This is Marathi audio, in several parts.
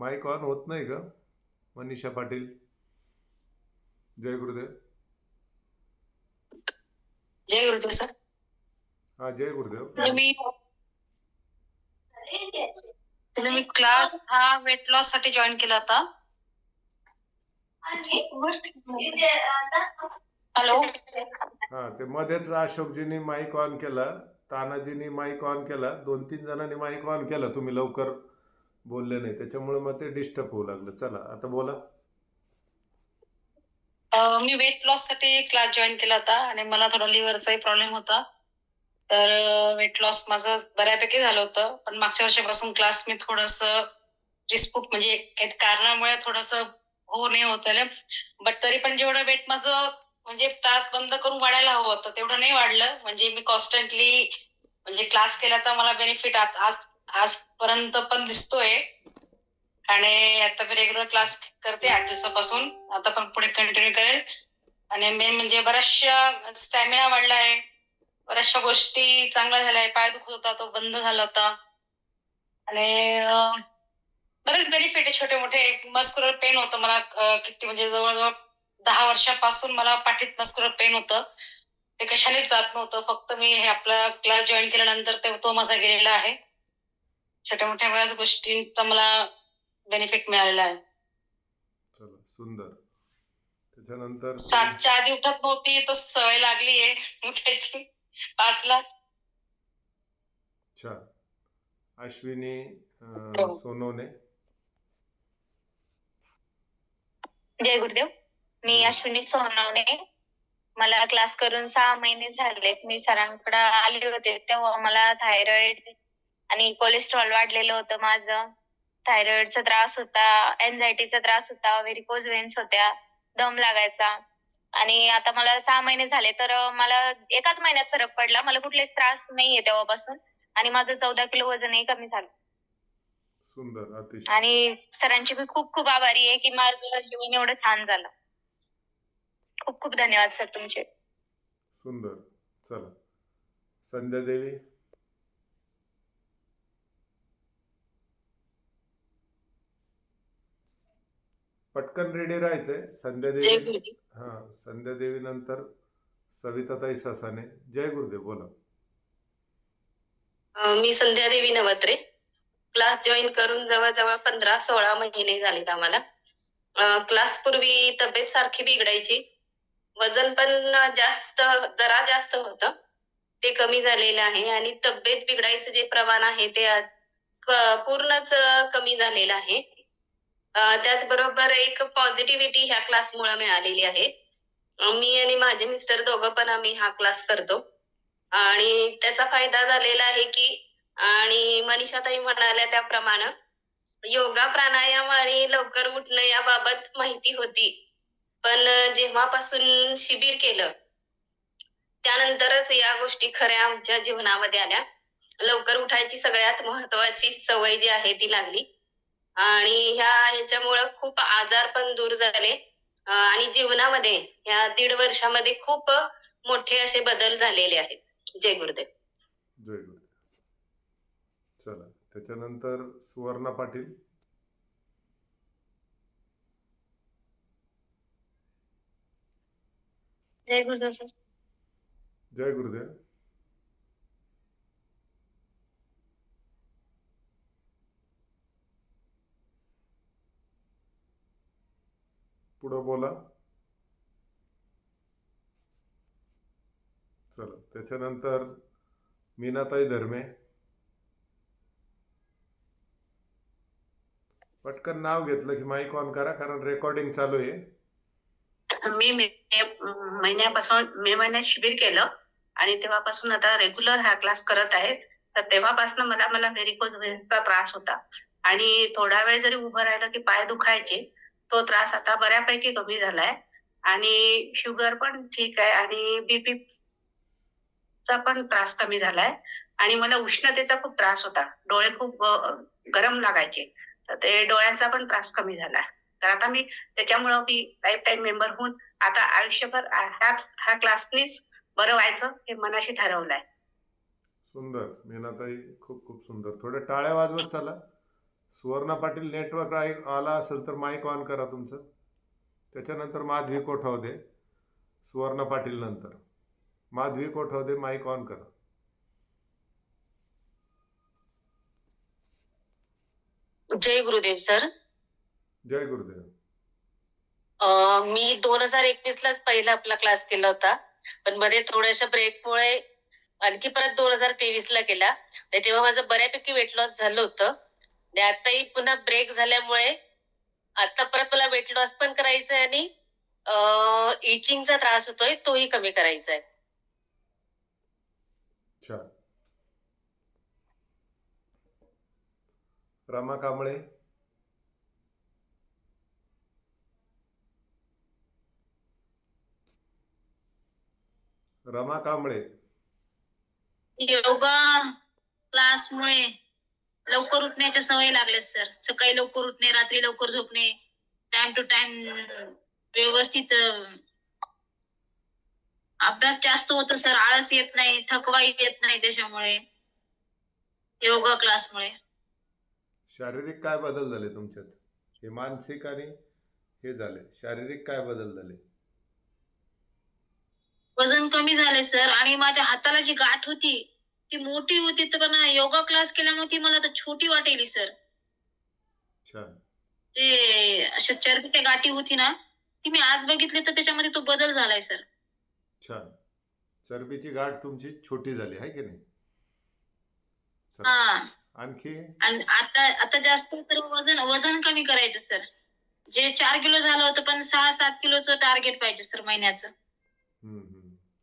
माईक ऑन होत नाही का? मनीषा पाटील. जय गुरुदेव. जय गुरुदेव सर. हा, जय गुरुदेव. मी क्लास हा वेट लॉस साठी जॉईन केला होता. हॅलो. हा, ते मध्येच अशोकजींनी माईक ऑन केला, तानाजींनी माईक ऑन केला, 2-3 जणांनी माईक ऑन केला, तुम्ही लवकर बोलले नाही, त्याच्यामुळे मग ते डिस्टर्ब होऊ लागलं. चला आता बोला. मी वेट लॉस साठी क्लास जॉईन केला होता आणि मला थोडा लिव्हरचाही प्रॉब्लेम होता. तर वेट लॉस माझं बऱ्यापैकी झालं होतं, पण मागच्या वर्षापासून क्लास मी थोडस डिस्प्यूट म्हणजे काही कारणामुळे थोडस हो नाही होत आलं. बट तरी पण जेवढं वेट माझं म्हणजे क्लास बंद करून वाढायला हवं होतं तेवढं नाही वाढलं. म्हणजे मी कॉन्स्टंटली म्हणजे क्लास केल्याचा मला बेनिफिट आज आजपर्यंत पण दिसतोय. आणि आता मी रेग्युलर क्लास करते 8 दिवसापासून. आता पण पुढे कंटिन्यू करेल. आणि मेन म्हणजे बऱ्याचशा स्टॅमिना वाढलाय, बऱ्याचशा गोष्टी चांगल्या झाल्या. पाय दुखत होता तो बंद झाला होता. आणि बरेच बेनिफिट आहे छोटे मोठे. मस्क्युलर पेन होतं मला किती म्हणजे जवळजवळ 10 वर्षापासून मला पाठीत मस्क्युलर पेन होतं. ते कशानेच जात नव्हतं. फक्त मी हे आपला क्लास जॉईन केल्यानंतर तो माझा गेलेला आहे. छोट्या मोठ्या बऱ्याच गोष्टींचा मला बेनिफिट मिळालेला आहे. चला, सुंदर. त्याच्यानंतर 7च्या आधी उठत नव्हती, तो सवय लागली आहे उठायची 5ला. अच्छा. अश्विनी सोनवणे. जय गुरुदेव. मी अश्विनी सोनवणे. मला क्लास करून 6 महिने झालेत. मी सरांकडे आले होते तेव्हा मला थायरॉइड आणि कोलेस्ट्रॉल वाढलेलं होतं माझं. थायरॉइडचा त्रास होता, एन्झायटीचा त्रास होता, व्हेरिकोज व्हेन्स होत्या, दम लागायचा. आणि आता मला 6 महिने झाले तर मला एकाच महिन्यात फरक पडला. मला कुठलेच त्रास नाहीये तेव्हापासून. आणि माझं 14 किलो वजनही कमी झालं. सुंदर, अतिशय. आणि सरांची मी खूप खूप आभारी आहे की माझं जीवन एवढं छान झालं. खूप खूप धन्यवाद सर तुमचे. सुंदर. चला, संध्या देवी. पटकन रेडी राहायचंय. संध्या देवी. हा, संध्या देवी नंतर सविताताई ससाने. जय गुरुदेव. बोला. मी संध्या देवी नवत्रे. क्लास जॉईन करून जवळजवळ 15-16 महिने झालेत आम्हाला. क्लास पूर्वी तब्येत सारखी बिघडायची, वजन पण जरा जास्त होतं, ते कमी झालेलं आहे. आणि तब्येत बिघडायचं जे प्रमाण आहे ते पूर्णच कमी झालेलं आहे. त्याचबरोबर एक पॉझिटिव्हिटी ह्या क्लासमुळे मिळालेली आहे. मी आणि माझे मिस्टर दोघं पण आम्ही हा क्लास करतो आणि त्याचा फायदा झालेला आहे की, आणि मनीषाताई म्हणाल्या त्याप्रमाणे योगा, प्राणायाम आणि लवकर उठणं याबाबत माहिती होती, पण जेव्हापासून शिबिर केलं त्यानंतरच या गोष्टी खऱ्या आमच्या जीवनामध्ये आल्या. लवकर उठायची सगळ्यात महत्वाची सवय जी आहे ती लागली आणि ह्याच्यामुळं खूप आजार पण दूर झाले. आणि जीवनामध्ये या 1.5 वर्षामध्ये खूप मोठे असे बदल झालेले आहेत. जय गुरुदेव. जय गुरुदेव. चला, त्याच्यानंतर सुवर्णा पाटील. जय गुरुदेव सर. जय गुरुदेव. पुढं बोला. चला, त्याच्यानंतर मीनाताई धर्मे. पटकन नाव घेतलं की माईक ऑन करा, कारण रेकॉर्डिंग चालू आहे. मी मे महिन्यात शिबिर केलं आणि तेव्हापासून आता रेग्युलर हा क्लास करत आहे. तर तेव्हापासून मला व्हेरिकोज व्हेन्सचा त्रास होता आणि थोडा वेळ जरी उभं राहिलं की पाय दुखायचे. तो त्रास आता बऱ्यापैकी कमी झालाय आणि शुगर पण ठीक आहे आणि बीपीचा पण त्रास कमी झालाय. आणि मला उष्णतेचा खूप त्रास होता, डोळे खूप गरम लागायचे, तर ते डोळ्यांचा पण त्रास कमी झाला. तर आता मी त्याच्यामुळं मी लाईफ टाईम मेंबर होऊन आता आयुष्यभर ह्या क्लासनीच बरं व्हायचं हे मनाशी ठरवलंय. सुंदर मीनाताई, खूप खूप सुंदर. थोड्या टाळ्या वाजवत चला. सुवर्णा पाटील नेटवर्क आला असेल तर माईक ऑन करा तुमचं. त्याच्यानंतर माधवी कोठावदे, सुवर्णा पाटील नंतर माधवी कोठावदे, माईक ऑन करा. जय गुरुदेव सर. जय गुरुदेव. मी 2021 लाच पहिला आपला क्लास केला होता, पण मध्ये थोड्याशा ब्रेकमुळे आणखी परत 2023 ला केला. तेव्हा माझं बऱ्यापैकी वेट लॉस झालं होतं. आणि आताही पुन्हा ब्रेक झाल्यामुळे आता परत मला वेट लॉस पण करायचंय आणि इचिंगचा त्रास होतोय तोही कमी करायचा आहे. छान. रमा कांबळे. रमा कांबळे. योगा क्लासमुळे लवकर उठण्याच्या सवय लागल्या सर. सकाळी लवकर उठणे, रात्री लवकर झोपणे, टाइम टू टाइम व्यवस्थित अभ्यास जास्त होतो सर. आळस येत नाही, थकवा येत नाही त्याच्यामुळे, योगा क्लासमुळे. शारीरिक काय बदल झाले तुमच्यात? हे मानसिक आणि हे झाले, शारीरिक काय बदल झाले? वजन कमी झाले सर आणि माझ्या हाताला जी गाठ होती ती मोठी होती, तर पण योगा क्लास केल्यामुळे ती मला तर छोटी वाटेली सर. छान. ते अशा चरबीच्या गाठी होती ना, ती मी आज बघितली तर त्याच्यामध्ये तो बदल झालाय सर. छान. चरबीची गाठ तुमची छोटी झाली आहे की नाही? चला. हा. आणखी आणि आता जास्त तर वजन कमी करायचं सर. जे 4 किलो झालं होतं, पण 6-7 किलोचं टार्गेट पाहिजे सर महिन्याचं.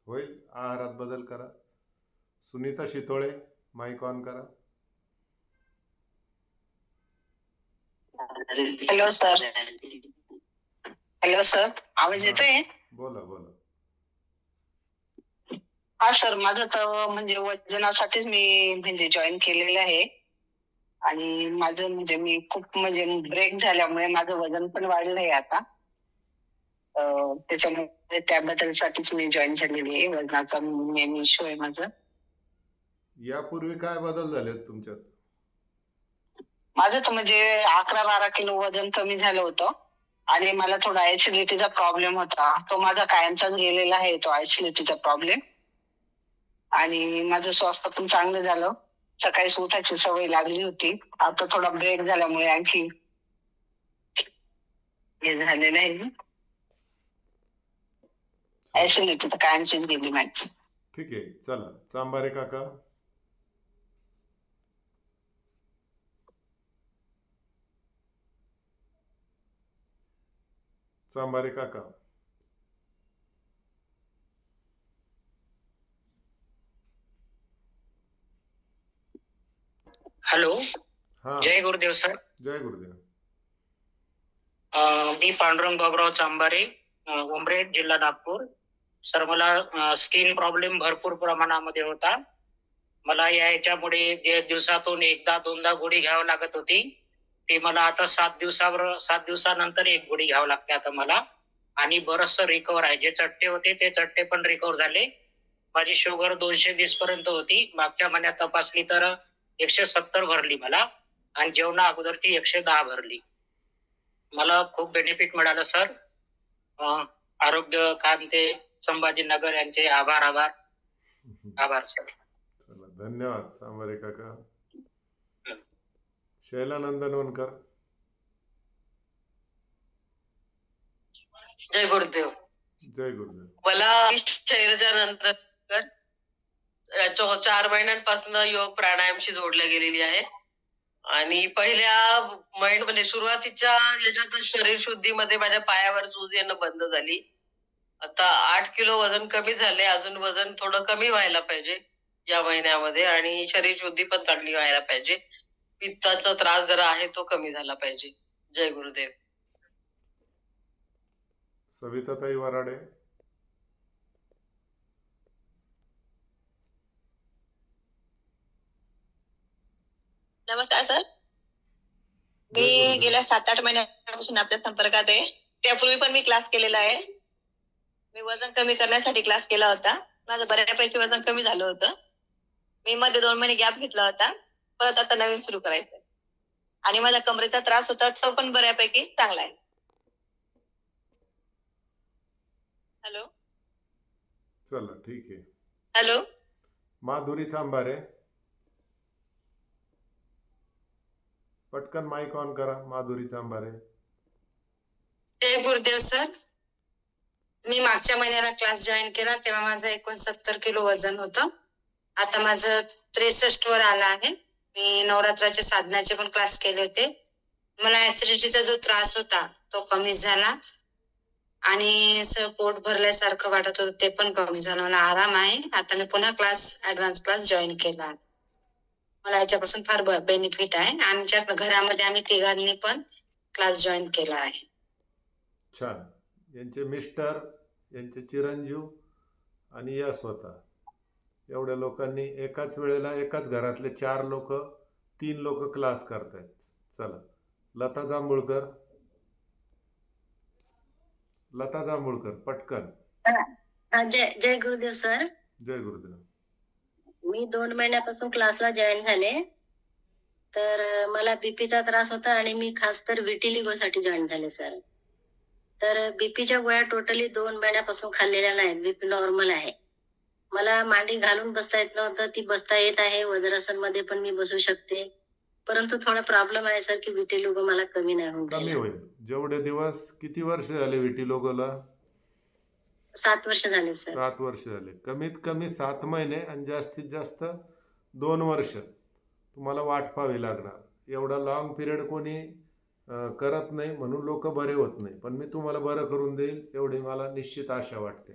होईल. आहारात बदल करा. सुनीता शितोळे, माईक ऑन करा. Hello sir. हॅलो सर, आवाज येतोय? बोला बोला. हा सर, माझं तर म्हणजे वजनासाठीच मी म्हणजे जॉईन केलेलं आहे. आणि माझं म्हणजे मी खूप म्हणजे ब्रेक झाल्यामुळे माझं वजन पण वाढलंय आता. त्याच्यामुळे त्याबद्दलसाठीच मी जॉईन झालेली आहे. वजनाचा मेन इश्यू आहे माझं. यापूर्वी काय बदल झाले तुमच्यात? माझं तर म्हणजे 11-12 किलो वजन कमी झालं होतं. आणि मला थोडा ऍसिडिटीचा प्रॉब्लेम होता, तो माझा कायमचाच गेलेला आहे, तो ऍसिडिटीचा प्रॉब्लेम. आणि माझं स्वास्थ्य पण चांगलं झालं. सकाळी उठायची सवय लागली होती. आता थोडा ब्रेक झाल्यामुळे आणखी हे झालेलं आहे. ऍसिडिटी तर कायमचीच गेली माझी. ठीक आहे. चला, चांबारे काका. चांबारे काका. हॅलो. हा. जय गुरुदेव सर. जय गुरुदेव. मी पांडुरंग बाबुराव चांबारे, उमरेड, जिल्हा नागपूर. सर, मला स्किन प्रॉब्लेम भरपूर प्रमाणामध्ये होता. मला याच्यामुळे दिवसातून 1-2दा गोळी घ्यावी लागत होती. ती मला आता 7 दिवसानंतर एक गोळी घ्यावी लागते आता मला. आणि बरचसं रिकवर आहे. जे चट्टे होते ते चट्टे पण रिकवर झाले. माझी शुगर 220 पर्यंत होती. मागच्या महिन्यात तपासली तर 170 भरली मला, आणि जेवणा अगोदर ती 110 भरली. मला खूप बेनिफिट मिळालं सर. आरोग्य काय म्हणते संभाजीनगर यांचे आभार आभार आभार सर. चला, धन्यवाद चांबारे काका. शैला नंदनवनकर. जय गुरुदेव. जय गुरुदेव. मला शैलजा नंदनकर 4 महिन्यांपासून योग प्राणायामशी जोडल्या गेलेली आहे. आणि पहिल्या म्हणजे सुरुवातीच्या याच्यात शरीर शुद्धीमध्ये माझ्या पायावर सूज येणं बंद झाली. आता 8 किलो वजन कमी झाले. अजून वजन थोडं कमी व्हायला पाहिजे या महिन्यामध्ये, आणि शरीर शुद्धी पण चांगली व्हायला पाहिजे. पित्ताचा त्रास जरा आहे तो कमी झाला पाहिजे. जय गुरुदेव. सविताताई वराडे. नमस्कार सर. जय मी गुरुदेव. गेल्या 7-8 महिन्यापासून आपल्या संपर्कात आहे. त्यापूर्वी पण मी क्लास केलेला आहे. मी वजन कमी करण्यासाठी क्लास केला होता. माझं बऱ्यापैकी वजन कमी झालं होतं. मी मध्ये 2 महिने गॅप घेतला होता. परत आता नवीन सुरू करायचं. आणि माझा कमरेचा त्रास होता तो पण बऱ्यापैकी चांगला आहे. हॅलो चला ठीक आहे. हॅलो माधुरी चांबारे, पटकन माईक ऑन करा. माधुरी चांबारे. जय गुरुदेव सर. मी मागच्या महिन्याला क्लास जॉईन केला तेव्हा माझं 69 किलो वजन होतं. आता माझं 63 वर आलं आहे. मी नवरात्राचे साधनाचे पण क्लास केले होते. मला ऍसिडिटीचा जो त्रास होता तो कमी झाला आणि असं पोट भरल्यासारखं वाटत होतं ते पण कमी झालं. मला आराम आहे. आता मी पुन्हा ऍडव्हान्स क्लास जॉईन केला. मला याच्यापासून फार बेनिफिट आहे. आमच्या घरामध्ये आम्ही तिघांनी पण क्लास जॉईन केला आहे. छान. यांचे मिस्टर, यांचे चिरंजीव आणि या स्वतः एवढ्या लोकांनी एकाच वेळेला एकाच घरातले 4 लोक 3 लोक क्लास करतायत. चला लता जांभूळकर. लता जांभूळकर पटकन. जय गुरुदेव सर. जय गुरुदेव. मी 2 महिन्यापासून क्लासला जॉईन झाले. तर मला बीपीचा त्रास होता आणि मी खास तर विटिलिगोसाठी जॉईन झाले सर. तर बीपीच्या गोळ्या टोटली 2 महिन्यापासून खाल्लेल्या नाहीत. बीपी नॉर्मल आहे. मला मांडी घालून बसता येत नव्हतं, ती बसता येत आहे. वज्रासन मध्ये पण मी बसू शकते, परंतु थोडा प्रॉब्लेम आहे सर की विटिलिगो मला कमी नाही होऊन कमी राहिला. होईल. जेवढे दिवस, किती वर्ष झाले विटिलिगोला? 7 वर्ष झाले सर. 7 वर्ष झाले. कमीत कमी 7 महिने आणि जास्तीत जास्त 2 वर्ष तुम्हाला वाट पाहावी लागणार. एवढा लॉंग पिरियड कोणी करत नाही म्हणून लोक बरे होत नाही. पण मी तुम्हाला बरं करून देईल एवढी मला निश्चित आशा वाटते.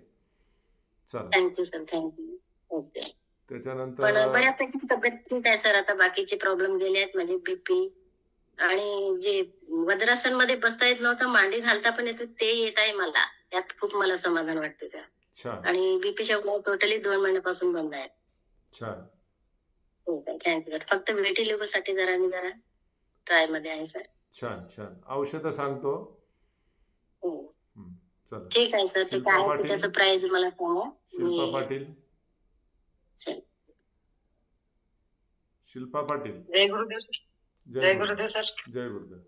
चला थँक्यू सर. थँक्यू. ओके. पण त्याच्यानंतर बऱ्यापैकी तब्येत ठीक आहे सर. आता बाकीचे प्रॉब्लेम गेले आहेत. म्हणजे बीपी आणि जे वज्रासन मध्ये बसता येत नव्हतं, मांडी घालता पण येत ते येत आहे मला. यात खूप मला समाधान वाटते सर. छान आणि बीपीच्या गोळ्या टोटली 2 महिन्यापासून बंद आहेत. छान. ठीक आहे. Thank you sir. फक्त विटिलिगो साठी जरा ट्राय मध्ये आहे सर. छान छान. औषधं सांगतो. हो. चला. ठीक आहे सर. ते शिल्पा काय आहे पाटील. त्याचं प्राइस मला सांगा. शिल्पा मी पाटील. सर शिल्पा पाटील. जय गुरुदेव सर. जय गुरुदेव सर. जय गुरुदेव.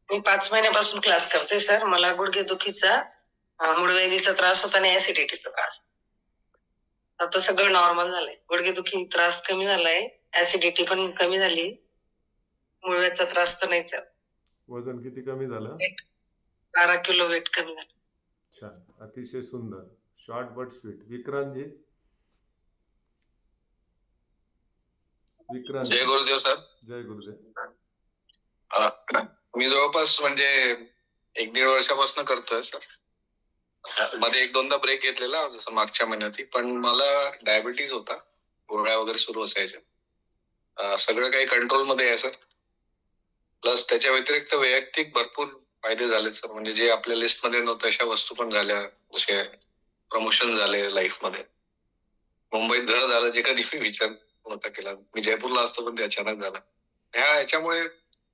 मी 5 महिन्यापासून क्लास करते सर. मला गुडघेदुखीचा, मूळव्याधीचा त्रास होता आणि ऍसिडिटीचा त्रास. आता सगळं नॉर्मल झालंय. गुडघेदुखी त्रास कमी झालाय, ऍसिडिटी पण कमी झाली, मूळव्याधीचा त्रास तर नाहीच आहे. वजन किती कमी झालं? 12 किलो वेट कमी झालं. छान. अतिशय सुंदर. Short but sweet. Vikrantji. Vikrant. जय गुरुदेव सर. जय गुरुदेव. मी जवळपास म्हणजे 1-1.5 वर्षापासून करतोय सर. मध्ये 1-2दा ब्रेक घेतलेला जसं मागच्या महिन्यात. पण मला डायबिटीज होता, गोळ्या वगैरे सुरू असायच्या. सगळं काही कंट्रोल मध्ये आहे सर. प्लस त्याच्या व्यतिरिक्त वैयक्तिक भरपूर फायदे झाले सर. म्हणजे जे आपल्या लिस्ट मध्ये नव्हतं अशा वस्तू पण झाल्या. जसे प्रमोशन झाले लाईफ मध्ये. मुंबईत घर झालं जे कधी मी विचार नव्हता केला. मी जयपूरला असतो पण ते अचानक झालं. ह्याच्यामुळे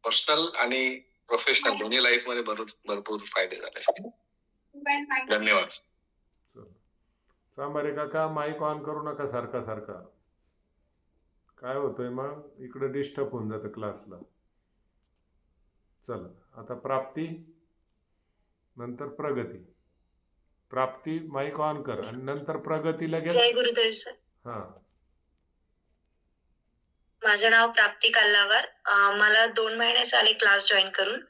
पर्सनल आणि प्रोफेशनल दोन्ही लाईफ मध्ये भरपूर फायदे झाले. धन्यवाद. चला. चांबारे काका माईक ऑन करू नका सारखा सारखा. काय होतंय मग इकडे डिस्टर्ब होऊन जातं क्लासला. चला आता प्राप्ती, नंतर प्रगती. प्राप्ती माईक ऑन कर आणि नंतर प्रगती लगेच. जय गुरुदेव सर. हा. माझं नाव प्राप्ती कल्लावर. मला 2 महिने झाले क्लास जॉईन करून.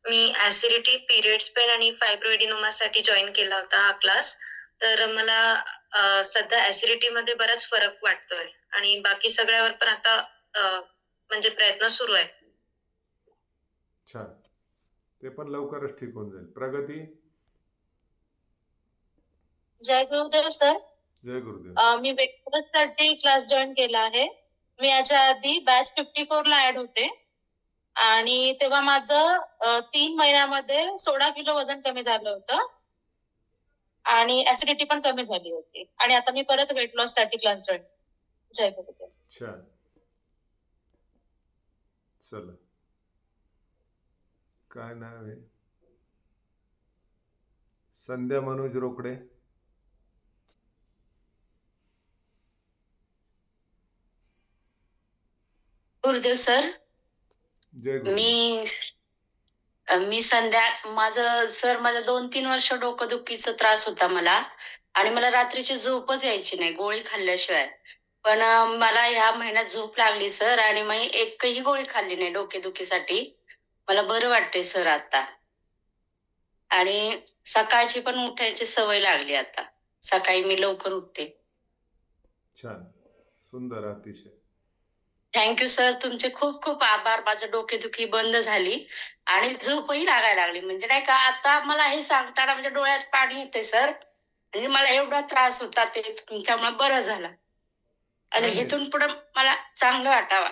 मी ऍसिडिटी, पिरियड्स पेन आणि फायब्रोएडिनोमासाठी जॉईन केला होता हा क्लास. तर मला सध्या ऍसिडिटी मध्ये बराच फरक वाटतोय आणि बाकी सगळ्यावर पण आता म्हणजे प्रयत्न सुरू आहे. छान. ते पण लवकरच ठीक होऊन जाईल. प्रगती. जय गुरुदेव सर. जय गुरुदेव. मी वेट लॉस साठी क्लास जॉईन केला आहे. मी याच्या आधी बॅच 54 ला ऍड होते आणि तेव्हा माझं 3 महिन्यामध्ये 16 किलो वजन कमी झालं होतं आणि ऍसिडिटी पण कमी झाली होती. आणि आता मी परत वेट लॉस साठी क्लास जॉईन. जय गुरुदेव. छान. चला. काय नाव आहे? संध्या मनोज रोकडे. गुरुदेव सर. जय गुरुदेव. मी माझं 2-3 वर्ष डोकंदुखीचा त्रास होता मला आणि मला रात्रीची झोपच यायची नाही गोळी खाल्ल्याशिवाय. पण मला ह्या महिन्यात झोप लागली सर आणि मी एकही गोळी खाल्ली नाही डोकेदुखीसाठी. मला बरं वाटतंय सर आता. आणि सकाळची पण उठायची सवय लागली आता. सकाळी मी लवकर उठते. छान, सुंदर, अतिशय. Thank you sir. तुमचे खूप खूप आभार. माझं डोकेदुखी बंद झाली आणि झोपही लागायला लागली. म्हणजे नाही का आता मला हे सांगताना म्हणजे डोळ्यात पाणी येते सर. आणि मला एवढा त्रास होता ते तुमच्यामुळे बरं झालं. आणि नाही, नाही. इथून पुढे मला चांगलं वाटावं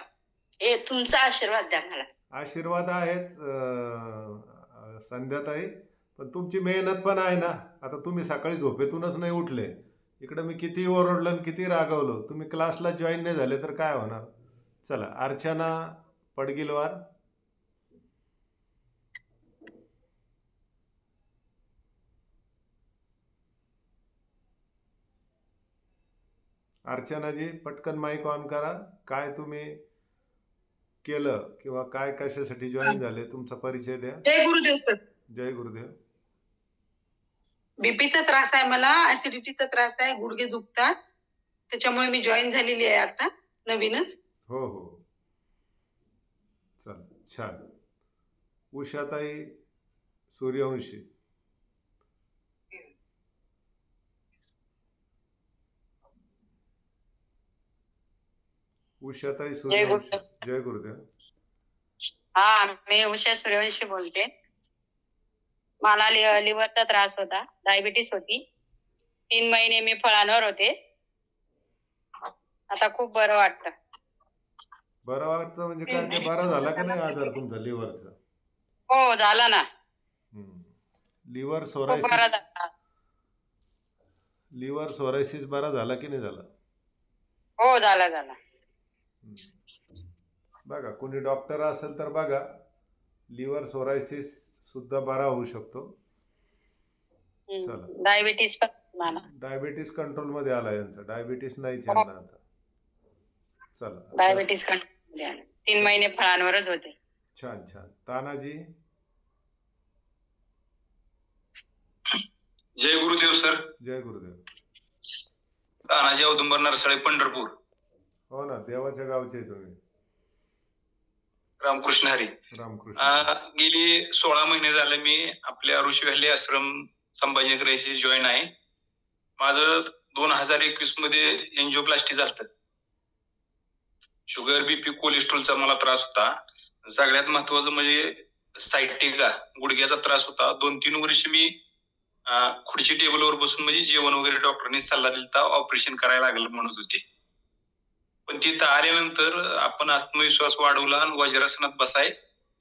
हे तुमचा आशीर्वाद द्या मला. आशीर्वाद आहेच संध्याताई, पण तुमची मेहनत पण आहे ना. आता तुम्ही सकाळी झोपेतूनच नाही उठले, इकडे मी किती ओरडलं आणि किती रागवलं, तुम्ही क्लासला जॉईन नाही झाले तर काय होणार. चला, अर्चना पडगिलवार. अर्चनाजी पटकन माईक ऑन करा. काय तुम्ही केलं किंवा काय कशासाठी जॉईन झाले, तुमचा परिचय द्या. जय गुरुदेव सर. जय गुरुदेव. बीपीचा त्रास आहे मला, ऍसिडिटीचा त्रास आहे, गुडघे दुखतात, त्याच्यामुळे मी जॉईन झालेली आहे आता नवीनच. हो हो, चल, छान. उषाताई सूर्यवंशी. उषाताई सूर्यवंशी. जय गुरुदेव. हा, मी उषा सूर्यवंशी बोलते. मला लिव्हरचा त्रास होता, डायबिटीस होती. 3 महिने मी फळांवर होते. आता खूप बरं वाटतं. बरं वाटतं म्हणजे काय, ते बरा झाला का नाही आजार तुमचा लिव्हरचा? हो, झाला ना. लिव्हर खूप बरा सोरायसिस, झाला. लिव्हर सोरायसिस बरा झाला की नाही झाला? हो, झाला. बघा, कोणी डॉक्टर असेल तर बघा, लिव्हर सोरायसिस सुद्धा बरा होऊ शकतो. चला, डायबिटीस पण मला. डायबिटीस कंट्रोल मध्ये आला यांचा. डायबिटीस नाहीच यांना आता. चला, डायबिटीस कंट्रोल 3 महिने फळांवरच होते. छान छान. तानाजी. जय गुरुदेव सर. जय गुरुदेव. तानाजी औदुंबर नरसाळे पंढरपूर. हो ना, देवाच्या गावचे तुम्ही. रामकृष्ण हरी. रामकृष्ण. गेली 16 महिने झाले मी आपल्या ऋषी व्हॅली आश्रम संभाजीनगर येथे जॉईन आहे. माझं 2021 मध्ये एंजिओप्लास्टी झालं. शुगर, बीपी, कोलेस्ट्रॉलचा मला त्रास होता. सगळ्यात महत्वाचं म्हणजे सायटिका, गुडघ्याचा त्रास होता. 2-3 वर्ष मी खुर्ची टेबलवर बसून म्हणजे जेवण वगैरे डॉक्टरनी सल्ला दिला, ऑपरेशन करायला लागलं म्हणत होते. पण तिथं आल्यानंतर आपण आत्मविश्वास वाढवला आणि वज्रासनात बसाय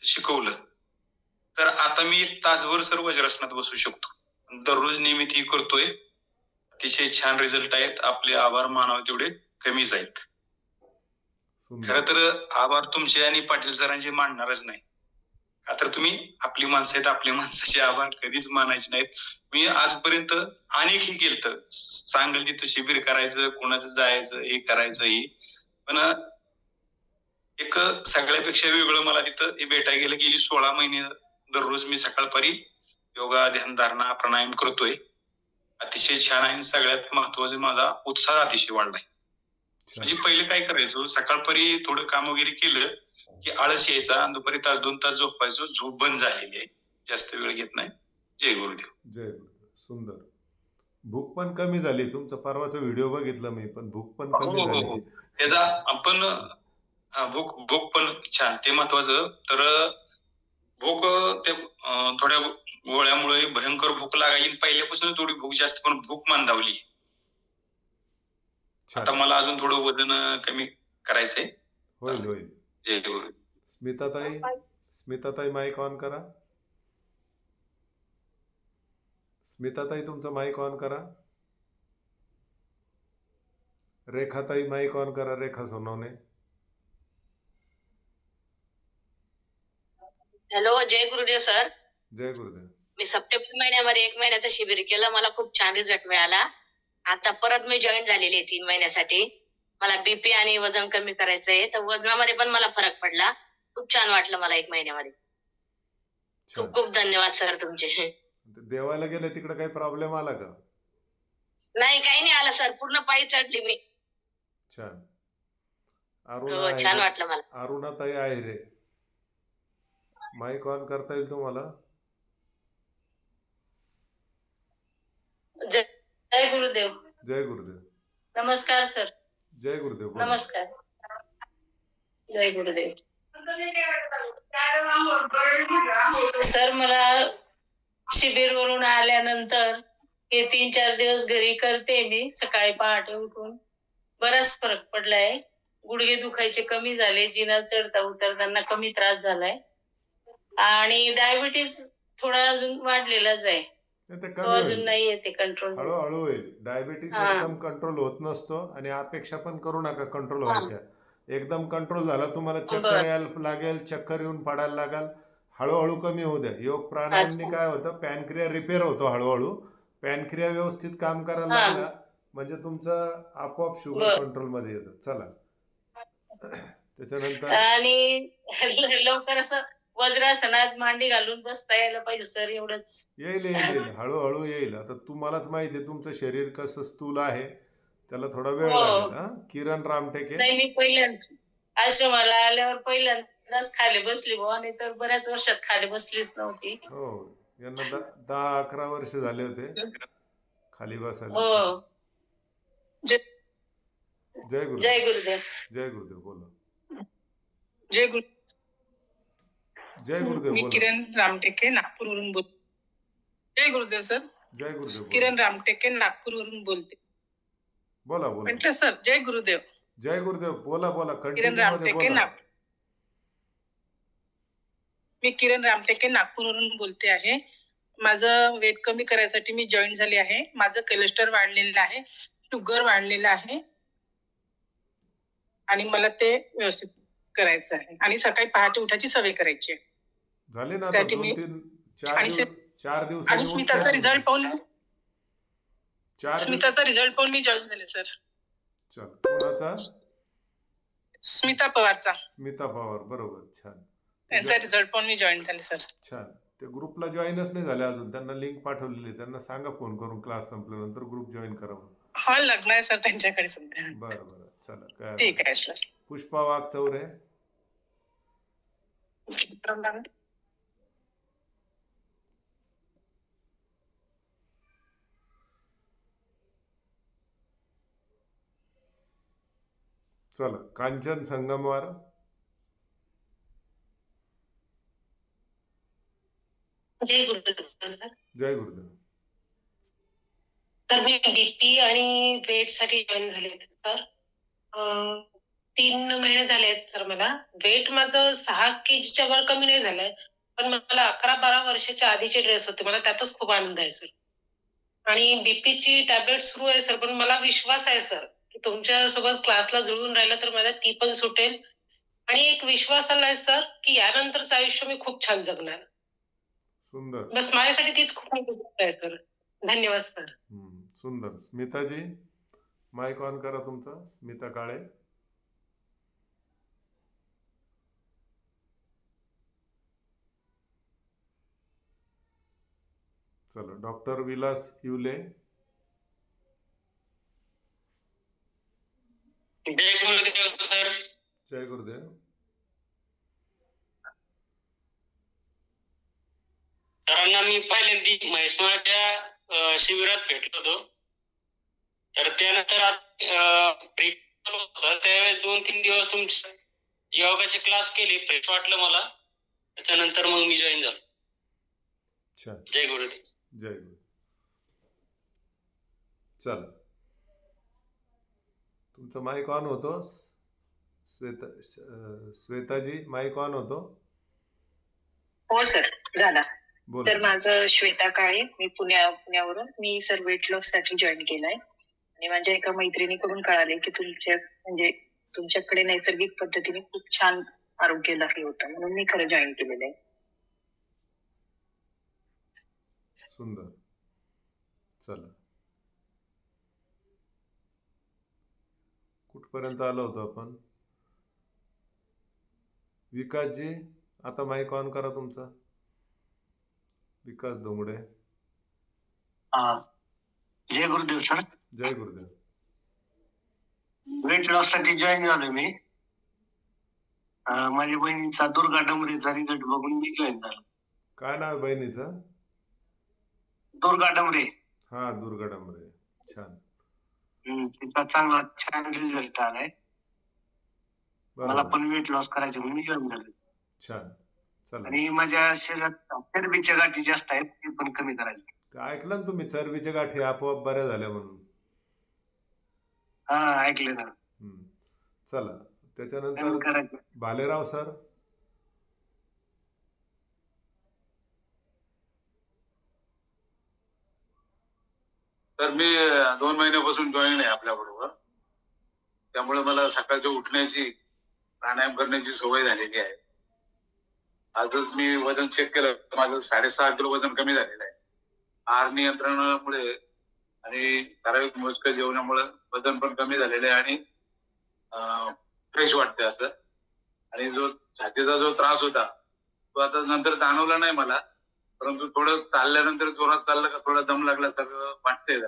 शिकवलं. तर आता मी 1 तासभर सर वज्रासनात बसू शकतो. दररोज नियमित ही करतोय. अतिशय छान रिझल्ट आहेत. आपले आभार मानावे तेवढे कमीच आहेत. खरं तर आभार तुमचे आणि पाटील सरांचे मानणारच नाही. का तर तुम्ही आपली माणसं आहेत, आपल्या माणसाचे आभार कधीच मानायचे नाहीत. मी आजपर्यंत अनेकही केलं, सांगेल तिथं शिबिर करायचं, कोणाचं जायचं, हे करायचं, हे. पण एक सगळ्यापेक्षा वेगळं मला तिथं भेटायला गेलं. गेली 16 महिने दररोज मी सकाळपारी योगा, ध्यान, धारणा, प्राणायाम करतोय. अतिशय छान आहे. सगळ्यात महत्वाचं माझा उत्साह अतिशय वाढलाय. म्हणजे पहिले काय करायचो, सकाळपारी थोडं काम वगैरे केलं की आळस यायचा आणि दुपारी 1-2 तास झोपायचो. झोप बंद झालेली आहे, जास्त वेळ घेत नाही. जय गुरुदेव. जय गुरुदेव. सुंदर. भूक पण कमी झाली. तुमचा परवाचा व्हिडिओ बघितला मी, पण भूक पण कमी झाली. त्याचा आपण भूक पण छान, ते महत्वाचं. तर भूक ते थोड्या गोळ्यामुळे भयंकर भूक लागायची. पहिल्यापासून थोडी भूक जास्त, पण भूक मंदावली. आता मला अजून थोडं वजन कमी करायचंय. होईल होईल. जय गुरु. स्मिताताई माईक ऑन करा. स्मिताताई तुमचा माईक ऑन करा. रेखाताई माईक ऑन करा. रेखा सोनवणे. हॅलो, जय गुरुदेव सर. जय गुरुदेव. मी सप्टेंबर महिन्यामध्ये 1 महिन्याचं शिबिर केलं. मला खूप छान रिझल्ट मिळाला. आता परत मी जॉईन झालेली आहे 3 महिन्यासाठी. मला बीपी आणि वजन कमी करायचंय, तर वजनामध्ये पण मला फरक पडला. खूप खूप छान वाटलं मला 1 महिन्यामध्ये. छान. खूप खूप धन्यवाद सर तुमचे. देवाला गेले तिकडे काही प्रॉब्लेम आला का? नाही काही नाही आलं सर, पूर्ण पायी चढली मी. छान. अरुणा हो छान आहे वाटलं मला. अरुणाताई आहे रे. माईक ऑन करता येईल तुम्हाला? जय गुरुदेव. जय गुरुदेव. नमस्कार सर. जय गुरुदेव. बोला. नमस्कार. जय गुरुदेव. सर मला शिबिरवरून आल्यानंतर हे 3-4 दिवस घरी करते मी, सकाळी पहाटे उठून. बराच फरक पडलाय. गुडघे दुखायचे कमी झाले, जिना चढता उतरताना कमी त्रास झालाय आणि डायबिटीस थोडा अजून वाढलेलाच आहे. ते तो कमी अजून होईल. नाही येते कंट्रोल. हळूहळू होईल. डायबिटीस हा. एकदम कंट्रोल होत नसतो आणि अपेक्षा पण करू नका कंट्रोल हा. व्हायच्या. एकदम कंट्रोल झाला तुम्हाला चक्कर बरं. यायला लागेल, चक्कर येऊन पडायला लागाल. हळूहळू कमी होऊ द्या. योग प्राणायामने अच्छा. काय होतं, पॅनक्रिया रिपेअर होतो हळूहळू. पॅनक्रिया व्यवस्थित काम करायला हा. लागला म्हणजे तुमचं आपोआप शुगर बरं. कंट्रोलमध्ये येतं. चला. त्याच्यानंतर आणि लवकर असं वज्रासनात मांडी घालून बसता यायला पाहिजे सर, एवढंच. येईल येईल येईल. हळूहळू येईल. आता तुम्हालाच माहिती आहे तुमचं शरीर कसं स्थूल आहे, त्याला थोडा वेळ हो. लागेल. हा. किरण रामटेके. नाही मी पहिल्यांदा आश्रमाला आल्यावर पहिल्यांदाच खाली बसली बुवा, नाही तर बऱ्याच वर्षात खाली बसलीच नव्हती. हो. यांना 10-11 वर्ष झाले होते खाली बसायला. हो. जय जय गुरुदेव. गुरुदेव. जय गुरुदेव. बोला. जय गुरु. जय गुरुदेव. मी बोला. किरण रामटेके नागपूरवरून बोलते. जय गुरुदेव सर. जय गुरुदेव. बोला. किरण रामटेके नागपूरवरून बोलते. बोला बोला. म्हटलं सर जय गुरुदेव. जय गुरुदेव. बोला बोला. किरण कंटिन्यू मध्ये रामटेके बोला. मी किरण रामटेके नागपूरवरून बोलते आहे. माझं वेट कमी करायसाठी मी जॉईन झाले आहे. माझं कोलेस्ट्रॉल वाढलेलं आहे, शुगर वाढलेलं आहे आणि मला ते व्यवस्थित करायचं आहे आणि सकाळी पहाटे उठायची सवय करायची आहे. झाले ना आता त्यासाठी मी 2-3-4 आणि दिवस 4 आणि दिवसांनी स्मिताचा उठल्या रिझल्ट तुम्ही. पाहून 4 दिवस. स्मिताचा रिझल्ट पाहून मी जॉईन झाले सर. चल. कोणाचा? स्मिता पवारचा. स्मिता पवार. बरोबर. छान. त्यांचा रिझल्ट पाहून मी जॉईन झाले सर. छान. ते ग्रुपला जॉईनच नाही झाले अजून. त्यांना लिंक पाठवलेली. त्यांना सांगा फोन करून क्लास संपल्यानंतर ग्रुप जॉईन करा म्हणून. हा लग्न आहे सर त्यांच्याकडे सध्या. बरं बरं. चला. काय ठीक हरकत आहे नाही. सर. पुष्पा वाघचौरे. चला. कांचन संगमवार. जय गुरुदेव सर. जय गुरुदेव. तर मी बीपी आणि वेट साठी जॉईन झाले सर. 3 महिने झाले आहेत सर. मला वेट माझं 6 kgच्या वर कमी नाही झालंय, पण मला 11-12 वर्षाच्या आधीचे ड्रेस होते. मला त्यातच खूप आनंद आहे सर. आणि बीपीची टॅबलेट सुरू आहे सर, पण मला विश्वास आहे सर की तुमच्या सोबत क्लासला जुळून राहिलं तर मला ती पण सुटेल. आणि एक विश्वास आलाय सर की यानंतरचं आयुष्य मी खूप छान जगणार. सुंदर. बस माझ्यासाठी तीच खूप मोठी गोष्ट आहे सर. धन्यवाद सर. सुंदर. स्मिताजी माईक ऑन करा तुमचा. स्मिता काळे. चला. डॉक्टर विलास युले. जय गुरुदेव सर. जय गुरुदेव. सरांना मी पहिल्यांदा म्हैसमाळच्या शिबिरात भेटलो होतो. तर त्यानंतर होता त्यावेळेस 2-3 दिवस तुमच्या योगाचे क्लास केले. फ्रेश वाटलं मला. त्याच्यानंतर मग मी जॉईन झालो. छान. जय गुरुदेव. जय गुरु. चला. तुमचं माईक ऑन होतो. श्वेताजी माईक ऑन होतो. हो सर झाला. बोला. सर माझं श्वेता काळे. मी पुण्यावरून. मी सर वेट लॉस साठी जॉईन केलाय आणि माझ्या एका मैत्रिणीकडून कळाले की तुमच्याकडे नैसर्गिक पद्धतीने खूप छान आरोग्य हे होतं, म्हणून मी खरं जॉईन केलेलं आहे. सुंदर. चला. कुठपर्यंत आलो होतो आपण? विकासजी, आता माईक ऑन करा तुमचा. विकास धोंगडे. जय गुरुदेव सर. जय गुरुदेव. वेट लॉस साठी जॉईन झालो मी. माझ्या बहिणीचा दुर्गा डमरेचा रिझल्ट बघून मी जॉईन झालो. काय नाव आहे बहिणीचं? दुर्गा डमरे. हा, दुर्गा डांबरे. छान. तिचा छान रिझल्ट आलाय. मला बरोबर. पण वेट लॉस करायचं म्हणून मी जॉईन झालो. छान. चला. आणि माझ्या शरीरात चरबीच्या गाठी जास्त आहेत, ते पण कमी करायचे. ते ऐकलं ना तुम्ही, चरबीच्या गाठी आपोआप बऱ्या झाल्या म्हणून. हा, ऐकले ना. चला, कमी त्याच्यानंतर करायचे. भालेराव सर. तर मी 2 महिन्यापासून जॉईन आहे आपल्या बरोबर. त्यामुळे मला सकाळच्या उठण्याची, प्राणायाम करण्याची सवय झालेली आहे. आजच मी वजन चेक केलं, माझं 6.5 किलो वजन कमी झालेलं आहे. आहार नियंत्रणामुळे आणि ठराविक मोजकं जेवणामुळे वजन पण कमी झालेलं आहे आणि फ्रेश वाटते असं. आणि जो छातीचा जो त्रास होता तो आता नंतर जाणवला नाही मला, परंतु थोडं चालल्यानंतर जोरात चाललं का थोडा दम लागल्यासारखं वाटतंय.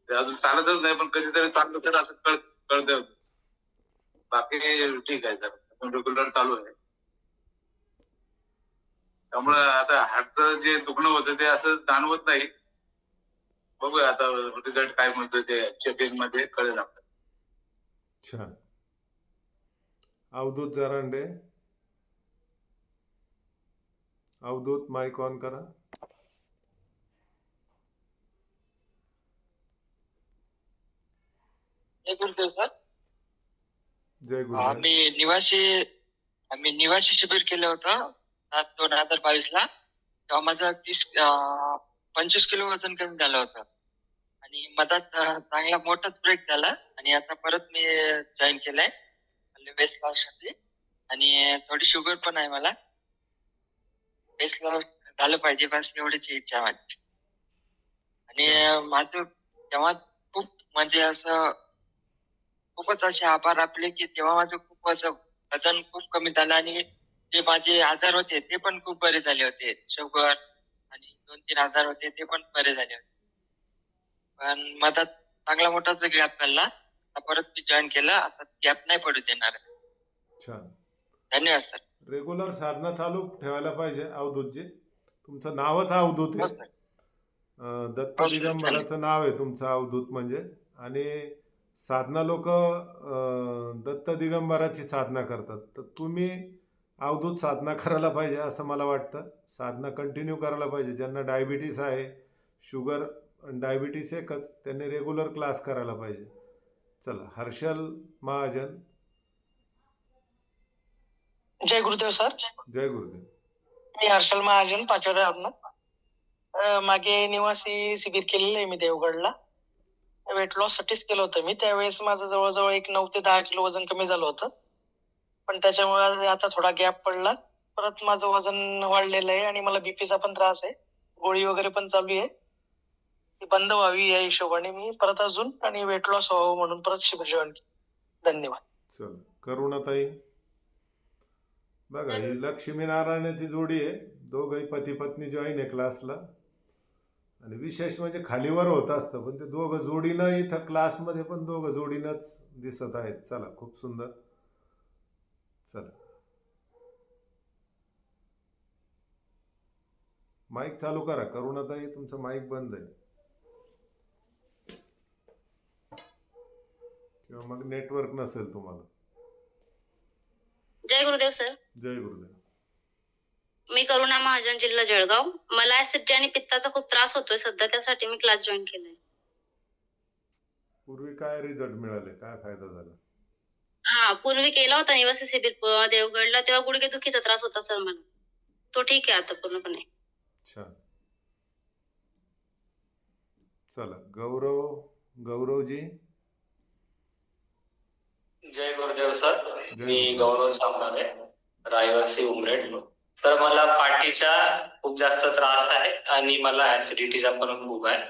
ते अजून चालतच नाही, पण कधीतरी चाललं तर असं कळतंय. बाकी ठीक आहे सर, रेग्युलर चालू आहे. त्यामुळे आता हार्टचं जे दुखणं होतं ते असं जाणवत नाही. बघूया आता रिझल्ट काय म्हणतोय ते चेकिंग मध्ये कळेल आपल्याला. छान. अवधूत जरांडे. अवधूत, माईक ऑन करा. जय गुरुदेव सर. जय गुरुदेव. आम्ही निवासी शिबिर केलं होतं 7/2/2022 तेव्हा माझं 25 किलो वजन कमी झालं होतं आणि मधात चांगला मोठाच ब्रेक झाला आणि आता परत मी जॉईन केलंय वेस्ट लॉस साठी आणि थोडी शुगर पण आहे मला. वेस्ट लॉस झालं पाहिजे बस एवढीची इच्छा आहे माझी. आणि माझं तेव्हा खूप म्हणजे असं खूपच असे आभार आपले की तेव्हा माझं खूप असं वजन खूप कमी झालं आणि जे माझे आजार होते ते पण खूप बरे झाले होते. शुगर आणि 2-3 आजार होते ते पण बरे झाले होते. पण मधात चांगला मोठाच गॅप पडला. आता परत मी जॉईन केलं. आता गॅप नाही पडू देणार. छान. धन्यवाद सर. रेग्युलर साधना चालू ठेवायला पाहिजे. अवधूतजी, तुमचं नावच अवधूत आहे. दत्त दिगंबराचं नाव आहे तुमचं अवधूत म्हणजे. आणि साधना लोक दत्त दिगंबराची साधना करतात, तर तुम्ही अवधूत साधना करायला पाहिजे असं मला वाटतं. साधना कंटिन्यू करायला पाहिजे. ज्यांना डायबिटीस आहे, शुगर डायबिटीस एकच, त्यांनी रेग्युलर क्लास करायला पाहिजे. चला, हर्षल महाजन. जय गुरुदेव सर. जय गुरुदेव. मी हर्षल महाजन, पाचोऱ्यावरनं. मागे निवासी शिबिर केलेलं आहे मी देवगडला. वेट लॉस साठीच केलं होतं मी. त्यावेळेस माझं जवळजवळ 9 ते 10 किलो वजन कमी झालं होतं. पण त्याच्यामुळे आता थोडा गॅप पडला. परत माझं वजन वाढलेलं आहे आणि मला बीपीचा पण त्रास आहे. गोळी वगैरे पण चालू आहे. ती बंद व्हावी या हिशोबाने मी परत अजून आणि वेट लॉस व्हावं म्हणून परत शिबिर जॉईन केलं. धन्यवाद. चल, करुणाताई. बघा, ही लक्ष्मीनारायणाची जोडी आहे. दोघंही पती पत्नी जॉईन आहे क्लासला. आणि विशेष म्हणजे खालीवर होत असतं, पण ते दोघं जोडीनं इथं क्लासमध्ये पण दोघं जोडीनंच दिसत आहेत. चला, खूप सुंदर. चला, माईक चालू करा. करुणाताई, तुमचं माईक बंद आहे किंवा मग नेटवर्क नसेल तुम्हाला. जय गुरुदेव सर. जय गुरुदेव. मी करुणा महाजन, जिल्हा जळगाव. मला ऍसिडिटी आणि पित्ताचा खूप त्रास होतोय सध्या, त्यासाठी मी क्लास जॉईन केलाय. पूर्वी काय रिझल्ट मिळाले, काय फायदा झाला? हा, पूर्वी केला होता निवासी शिबिर देवगडला, तेव्हा गुडघेदुखीचा त्रास होता सर मला. तो ठीक आहे आता पूर्णपणे. छान. चला, गौरवजी. जय गुरुदेव सर. मी गौरव सांभाळे, रहिवासी उमरेड. सर, मला पाठीचा खूप जास्त त्रास आहे आणि मला ऍसिडिटीचा पण खूप आहे.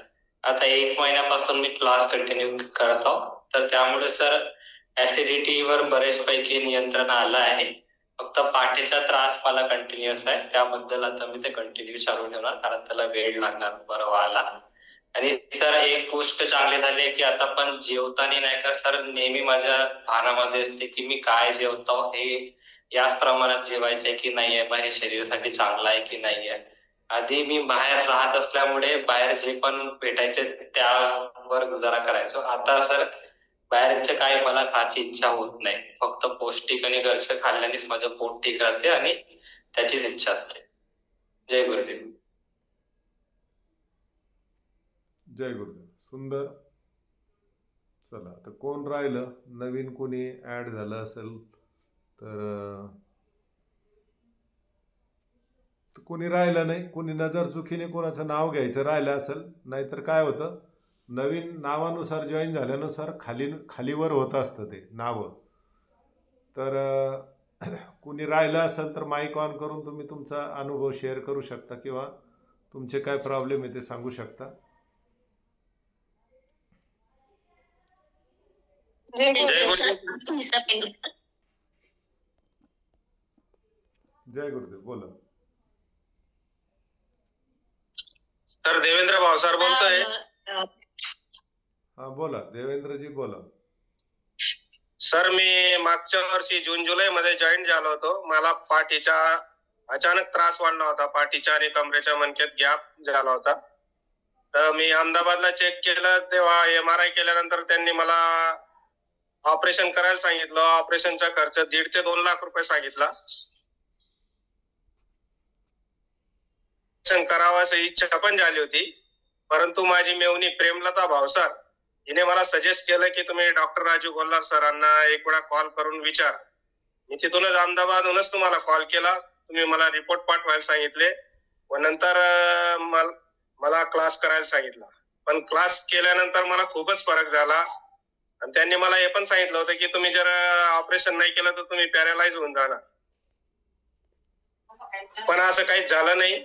आता 1 महिन्यापासून मी क्लास कंटिन्यू करत आहोत, तर त्यामुळे सर ऍसिडिटीवर बरेचपैकी नियंत्रण आलं आहे. फक्त पाठीचा त्रास मला कंटिन्युअस आहे, त्याबद्दल आता मी ते कंटिन्यू चालू ठेवणार, कारण त्याला वेळ लागणार बरं व्हायला. आणि सर एक गोष्ट चांगली झाली आहे की आता पण जेवताना नाही का सर, नेहमी माझ्या भानामध्ये असते की मी काय जेवतो, हे याच प्रमाणात जेवायचे की नाही आहे, हे शरीरासाठी चांगलं आहे की नाही आहे. आधी मी बाहेर राहत असल्यामुळे बाहेर जे पण भेटायचे त्यावर गुजारा करायचो. आता सर बाहेरचे काही मला खायची इच्छा होत नाही, फक्त पौष्टिक आणि घरचं खाल्ल्यानेच माझं पोट ठीक राहते आणि त्याचीच इच्छा असते. जय गुरुदेव. जय गुरुदेव. सुंदर. चला आता कोण राहिलं नवीन, कोणी ऍड झालं असेल तर कोणी राहिलं नाही, कोणी नजर चुकीने कोणाचं नाव घ्यायचं राहिलं असेल, नाहीतर काय होतं नवीन नावानुसार जॉईन झाल्यानुसार खालीवर होत असतं ते नावं. तर कोणी राहिलं असेल तर माईक ऑन करून तुम्ही तुमचा अनुभव शेअर करू शकता किंवा तुमचे काय प्रॉब्लेम आहे ते सांगू शकता. जय गुरुदेव. बोला सर. देवेंद्र भावसार बोलतोय. हा बोला देवेंद्रजी, बोला. सर मी मागच्या वर्षी जून जुलै मध्ये जॉईन झालो होतो. मला पाठीचा अचानक त्रास वाढला होता, पाठीच्या आणि कमरेच्या मणक्यात गॅप झाला होता. तर मी अहमदाबादला चेक केलं, तेव्हा MRI केल्यानंतर त्यांनी मला ऑपरेशन करायला सांगितलं. ऑपरेशनचा खर्च 1.5 ते 2 लाख रुपये सांगितला. ऑपरेशन करावं इच्छा पण झाली होती, परंतु माझी मेवणी प्रेमलता भावसार हिने मला सजेस्ट केलं की तुम्ही डॉक्टर राजू गोल्हार सरांना एक वेळा कॉल करून विचारा. मी तिथूनच अहमदाबादहूनच तुम्हाला कॉल केला. तुम्ही मला रिपोर्ट पाठवायला सांगितले व नंतर मला क्लास करायला सांगितला. पण क्लास केल्यानंतर मला खूपच फरक झाला आणि त्यांनी मला हे पण सांगितलं होतं की तुम्ही जर ऑपरेशन नाही केलं तर तुम्ही पॅरालाइज होऊन जाणार. पण असं काहीच झालं नाही.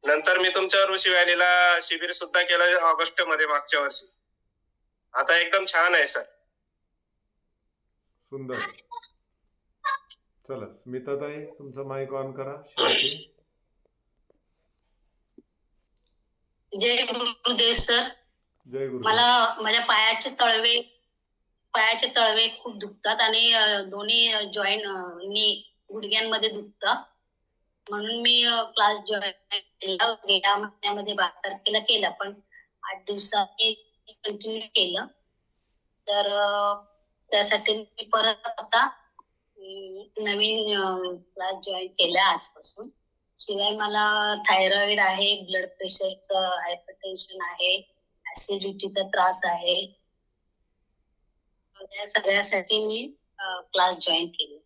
नंतर मी तुमच्या ऋषी व्हॅलीला शिबिर सुद्धा केलं ऑगस्ट मध्ये मागच्या वर्षी. आता एकदम छान आहे सर. सुंदर. चला स्मिताताई तुमचा माईक ऑन करा. शेवटी जय गुरुदेव सर. जय गुरु. मला माझ्या पायाचे तळवे खूप दुखतात आणि दोन्ही जॉईंट गुडघ्यांमध्ये दुखतात, म्हणून मी क्लास जॉईन केला. गेल्या महिन्यामध्ये 12 तारखेला केला, पण 8 दिवसांनी कंटिन्यू केलं. तर त्यासाठी मी परत आता नवीन क्लास जॉईन केला आजपासून. शिवाय मला थायरॉइड आहे, ब्लड प्रेशरचं, हायपरटेन्शन आहे, ऍसिडिटीचा त्रास आहे. या सगळ्यासाठी मी क्लास जॉईन केली.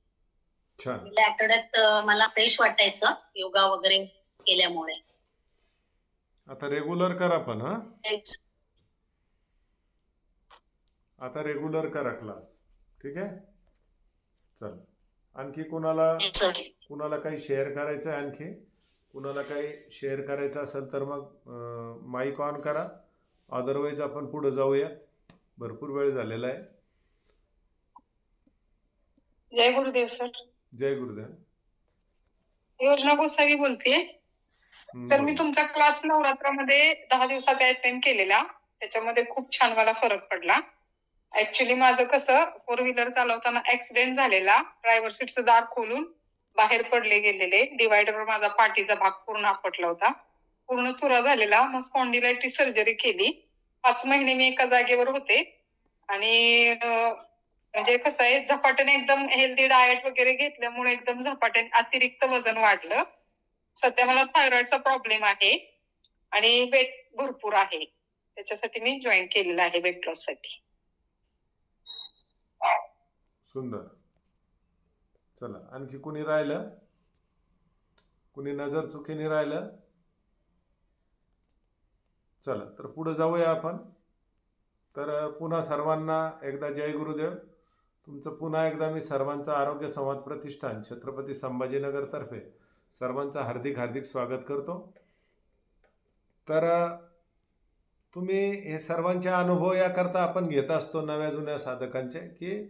गेल्या आठवड्यात मला फ्रेश वाटायचं योगा वगैरे केल्यामुळे. आता रेग्युलर करा पण. हा आता रेग्युलर करा क्लास. ठीक आहे. चल आणखी कुणाला काही शेअर करायचं आहे, आणखी कुणाला काही शेअर करायचं असेल तर मग माईक ऑन करा. अदरवाईज आपण पुढे जाऊया, भरपूर वेळ झालेला आहे. जय गुरुदेव सर. जय गुरुदेव. योजना गोसावी बोलतेय सर. मी तुमचा क्लास नवरात्रामध्ये 10 दिवसाचा अटेंड केलेला, त्याच्यामध्ये खूप छान मला फरक पडला. ऍक्च्युली माझं कसं 4 व्हीलर चालवताना ऍक्सिडेंट झालेला, ड्रायव्हर सीटचं दार खोलून बाहेर पडले गेलेले, डिवायडरवर माझा पाठीचा भाग पूर्ण आपटला होता, पूर्ण चुरा झालेला. मग स्पॉन्डिलायटिस सर्जरी केली. 5 महिने मी एका जागेवर होते आणि म्हणजे कसं आहे, झपाट्याने एकदम हेल्दी डाएट वगैरे घेतल्यामुळे एकदम झपाट्याने अतिरिक्त वजन वाढलं. सध्या मला थायरॉइडचा प्रॉब्लेम आहे आणि वेट भरपूर आहे, त्याच्यासाठी मी जॉईन केलेलं आहे वेट लॉस साठी. सुंदर. चला आणखी कोणी राहिलं, कोणी नजर चुकीने राहिलं? चला तर पुढे जाऊया आपण. तर पुन्हा सर्वांना एकदा जय गुरुदेव. तुमचं पुन्हा एकदा मी सर्वांचं आरोग्य संवाद प्रतिष्ठान छत्रपती संभाजीनगर तर्फे सर्वांचं हार्दिक हार्दिक स्वागत करतो. तर तुम्ही हे सर्वांचे अनुभव याकरता आपण घेत असतो नव्या जुन्या साधकांचे, की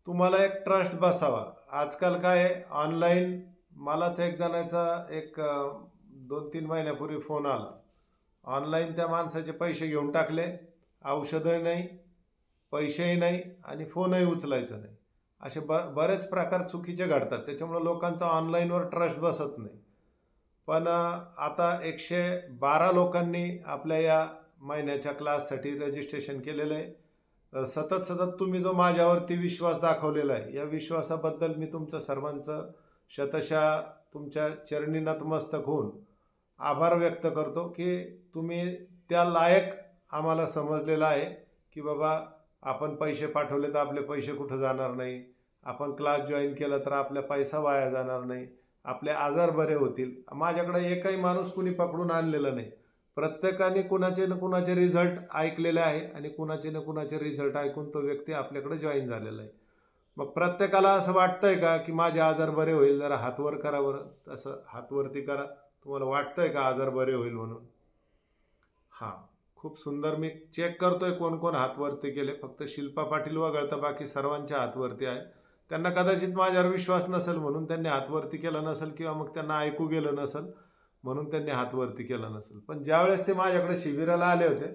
तुम्हाला एक ट्रस्ट बसावा. आजकाल काय आहे, ऑनलाईन मलाच एक जणाचा एक 2-3 महिन्यापूर्वी फोन आला. ऑनलाईन त्या माणसाचे पैसे घेऊन टाकले, औषधही नाही, पैसेही नाही आणि फोनही उचलायचा नाही. असे बरेच प्रकार चुकीचे घडतात. त्याच्यामुळे लोकांचा ऑनलाईनवर ट्रस्ट बसत नाही. पण आता 112 लोकांनी आपल्या या महिन्याच्या क्लाससाठी रजिस्ट्रेशन केलेलं आहे. सतत तुम्ही जो माझ्यावरती विश्वास दाखवलेला आहे, या विश्वासाबद्दल मी तुमचं सर्वांचं शतशः तुमच्या चरणी नतमस्तक होऊन आभार व्यक्त करतो की तुम्ही त्या लायक आम्हाला समजलेलं आहे की बाबा आपण पैसे पाठवले तर आपले पैसे कुठं जाणार नाही, आपण क्लास जॉईन केला तर आपला पैसा वाया जाणार नाही, आपले आजार बरे होतील. माझ्याकडे एकही माणूस कुणी पकडून आणलेला नाही. प्रत्येकाने कुणाचे ना कुणाचे रिझल्ट ऐकलेले आहे आणि कुणाचे ना कुणाचे रिझल्ट ऐकून तो व्यक्ती आपल्याकडे जॉईन झालेला आहे. मग प्रत्येकाला असं वाटतंय का की माझे आजार बरे होईल? जरा हातवर करा बरं. तसं हातवरती करा. तुम्हाला वाटतंय का आजार बरे होईल म्हणून? हां, खूप सुंदर. मी चेक करतोय कोण कोण हातवरती केले. फक्त शिल्पा पाटील वगळता बाकी सर्वांच्या हातवरती आहे. त्यांना कदाचित माझ्यावर विश्वास नसेल म्हणून त्यांनी हातवरती केला नसेल, किंवा मग त्यांना ऐकू गेलं नसेल म्हणून त्यांनी हातवरती केला नसेल. पण ज्यावेळेस ते माझ्याकडे शिबिराला आले होते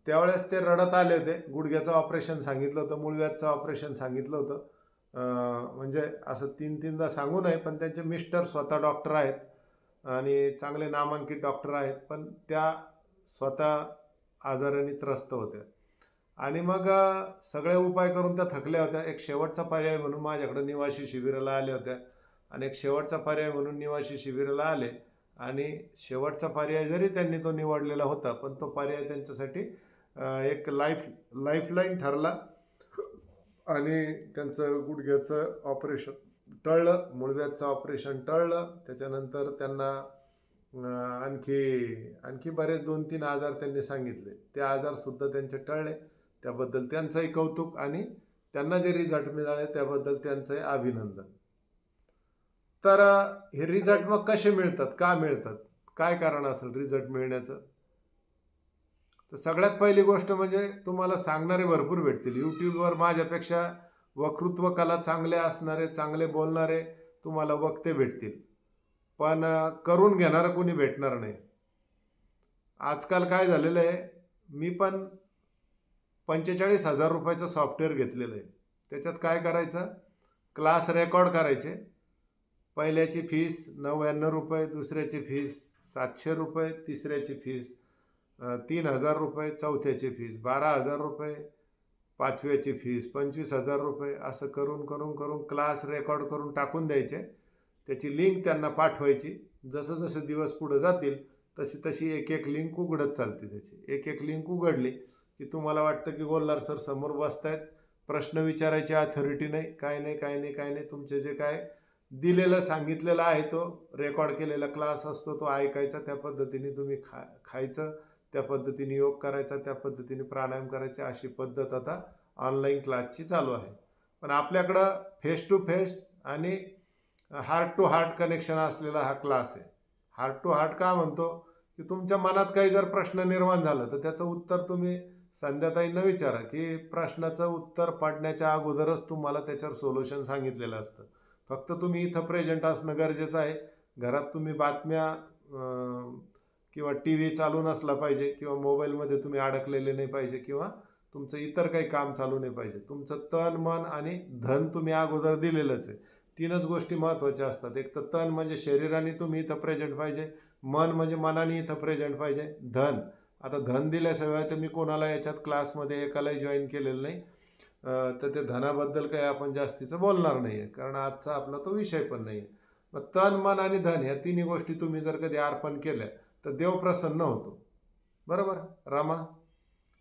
त्यावेळेस ते रडत आले होते. गुडघ्याचं ऑपरेशन सांगितलं होतं, मूळव्याधचं ऑपरेशन सांगितलं होतं. म्हणजे असं 3-3दा सांगू नये, पण त्यांचे मिस्टर स्वतः डॉक्टर आहेत आणि चांगले नामांकित डॉक्टर आहेत. पण त्या स्वतः आजाराने त्रस्त होत्या आणि मग सगळे उपाय करून त्या थकल्या होत्या. एक शेवटचा पर्याय म्हणून माझ्याकडे निवासी शिबिराला आल्या होत्या आणि एक शेवटचा पर्याय म्हणून निवासी शिबिराला आले आणि शेवटचा पर्याय जरी त्यांनी तो निवडलेला होता, पण तो पर्याय त्यांच्यासाठी एक लाईफलाईन ठरला आणि त्यांचं गुडघ्याचं ऑपरेशन टळलं, मूळव्याधचं ऑपरेशन टळलं. त्याच्यानंतर त्यांना आणखी बरेच 2-3 आजार त्यांनी सांगितले. ते आजारसुद्धा त्यांचे टळले. त्याबद्दल त्यांचंही कौतुक आणि त्यांना जे रिझल्ट मिळाले त्याबद्दल त्यांचंही अभिनंदन. तर हे रिझल्ट मग कसे मिळतात, का मिळतात, काय कारण असेल रिझल्ट मिळण्याचं? तर सगळ्यात पहिली गोष्ट म्हणजे तुम्हाला सांगणारे भरपूर भेटतील. यूट्यूबवर माझ्यापेक्षा वक्तृत्व कला चांगले असणारे, चांगले बोलणारे तुम्हाला वक्ते भेटतील, पण करून घेणारं कोणी भेटणार नाही. आजकाल काय झालेलं आहे, मी पण 45,000 रुपयाचं सॉफ्टवेअर घेतलेलं आहे. त्याच्यात काय करायचं, क्लास रेकॉर्ड करायचे. पहिल्याची फीस 99 रुपये, दुसऱ्याची फीस 700 रुपये, तिसऱ्याची फीस 3,000 रुपये, चौथ्याची फीस 12,000 रुपये, पाचव्याची फीस 25,000 रुपये. असं करून क्लास रेकॉर्ड करून टाकून द्यायचे. त्याची लिंक त्यांना पाठवायची. जसं जसं दिवस पुढे जातील तशी एक लिंक उघडत चालते. त्याची एक लिंक उघडली की तुम्हाला वाटतं की गोल्हार सर समोर बसतायत, प्रश्न विचारायची अथॉरिटी नाही, काय नाही. तुमचे जे काय दिलेलं सांगितलेलं आहे तो रेकॉर्ड केलेला क्लास असतो तो ऐकायचा, त्या पद्धतीने तुम्ही खायचं, त्या पद्धतीने योग करायचा, त्या पद्धतीने प्राणायाम करायचे. अशी पद्धत आता ऑनलाईन क्लासची चालू आहे. पण आपल्याकडं फेस टू फेस आणि हार्ट टू हार्ट कनेक्शन असलेला हा क्लास आहे. हार्ट टू हार्ट का म्हणतो की तुमच्या मनात काही जर प्रश्न निर्माण झाला तर त्याचं उत्तर तुम्ही संध्याताईंना विचारा, की प्रश्नाचं उत्तर पडण्याच्या अगोदरच तुम्हाला त्याच्यावर सोल्युशन सांगितलेलं असतं. फक्त तुम्ही इथं प्रेझेंट असणं गरजेचं आहे. घरात तुम्ही बातम्या किंवा टी व्ही चालू नसला पाहिजे, किंवा मोबाईलमध्ये तुम्ही अडकलेले नाही पाहिजे, किंवा तुमचं इतर काही काम चालू नाही पाहिजे. तुमचं तन, मन आणि धन तुम्ही अगोदर दिलेलंच आहे. 3च गोष्टी महत्त्वाच्या असतात. एक तर तन म्हणजे शरीराने तुम्ही इथं प्रेझेंट पाहिजे, मन म्हणजे मनाने इथं प्रेझेंट पाहिजे, धन. आता धन दिल्याशिवाय तर मी कोणाला याच्यात क्लासमध्ये एकालाही जॉईन केलेलं नाही. तर ते धनाबद्दल काही आपण जास्तीचं बोलणार नाही आहे, कारण आजचा आपला तो विषय पण नाही आहे. मग तन, मन आणि धन ह्या 3 गोष्टी तुम्ही जर कधी अर्पण केल्या तर देव प्रसन्न होतो. बरोबर रामा?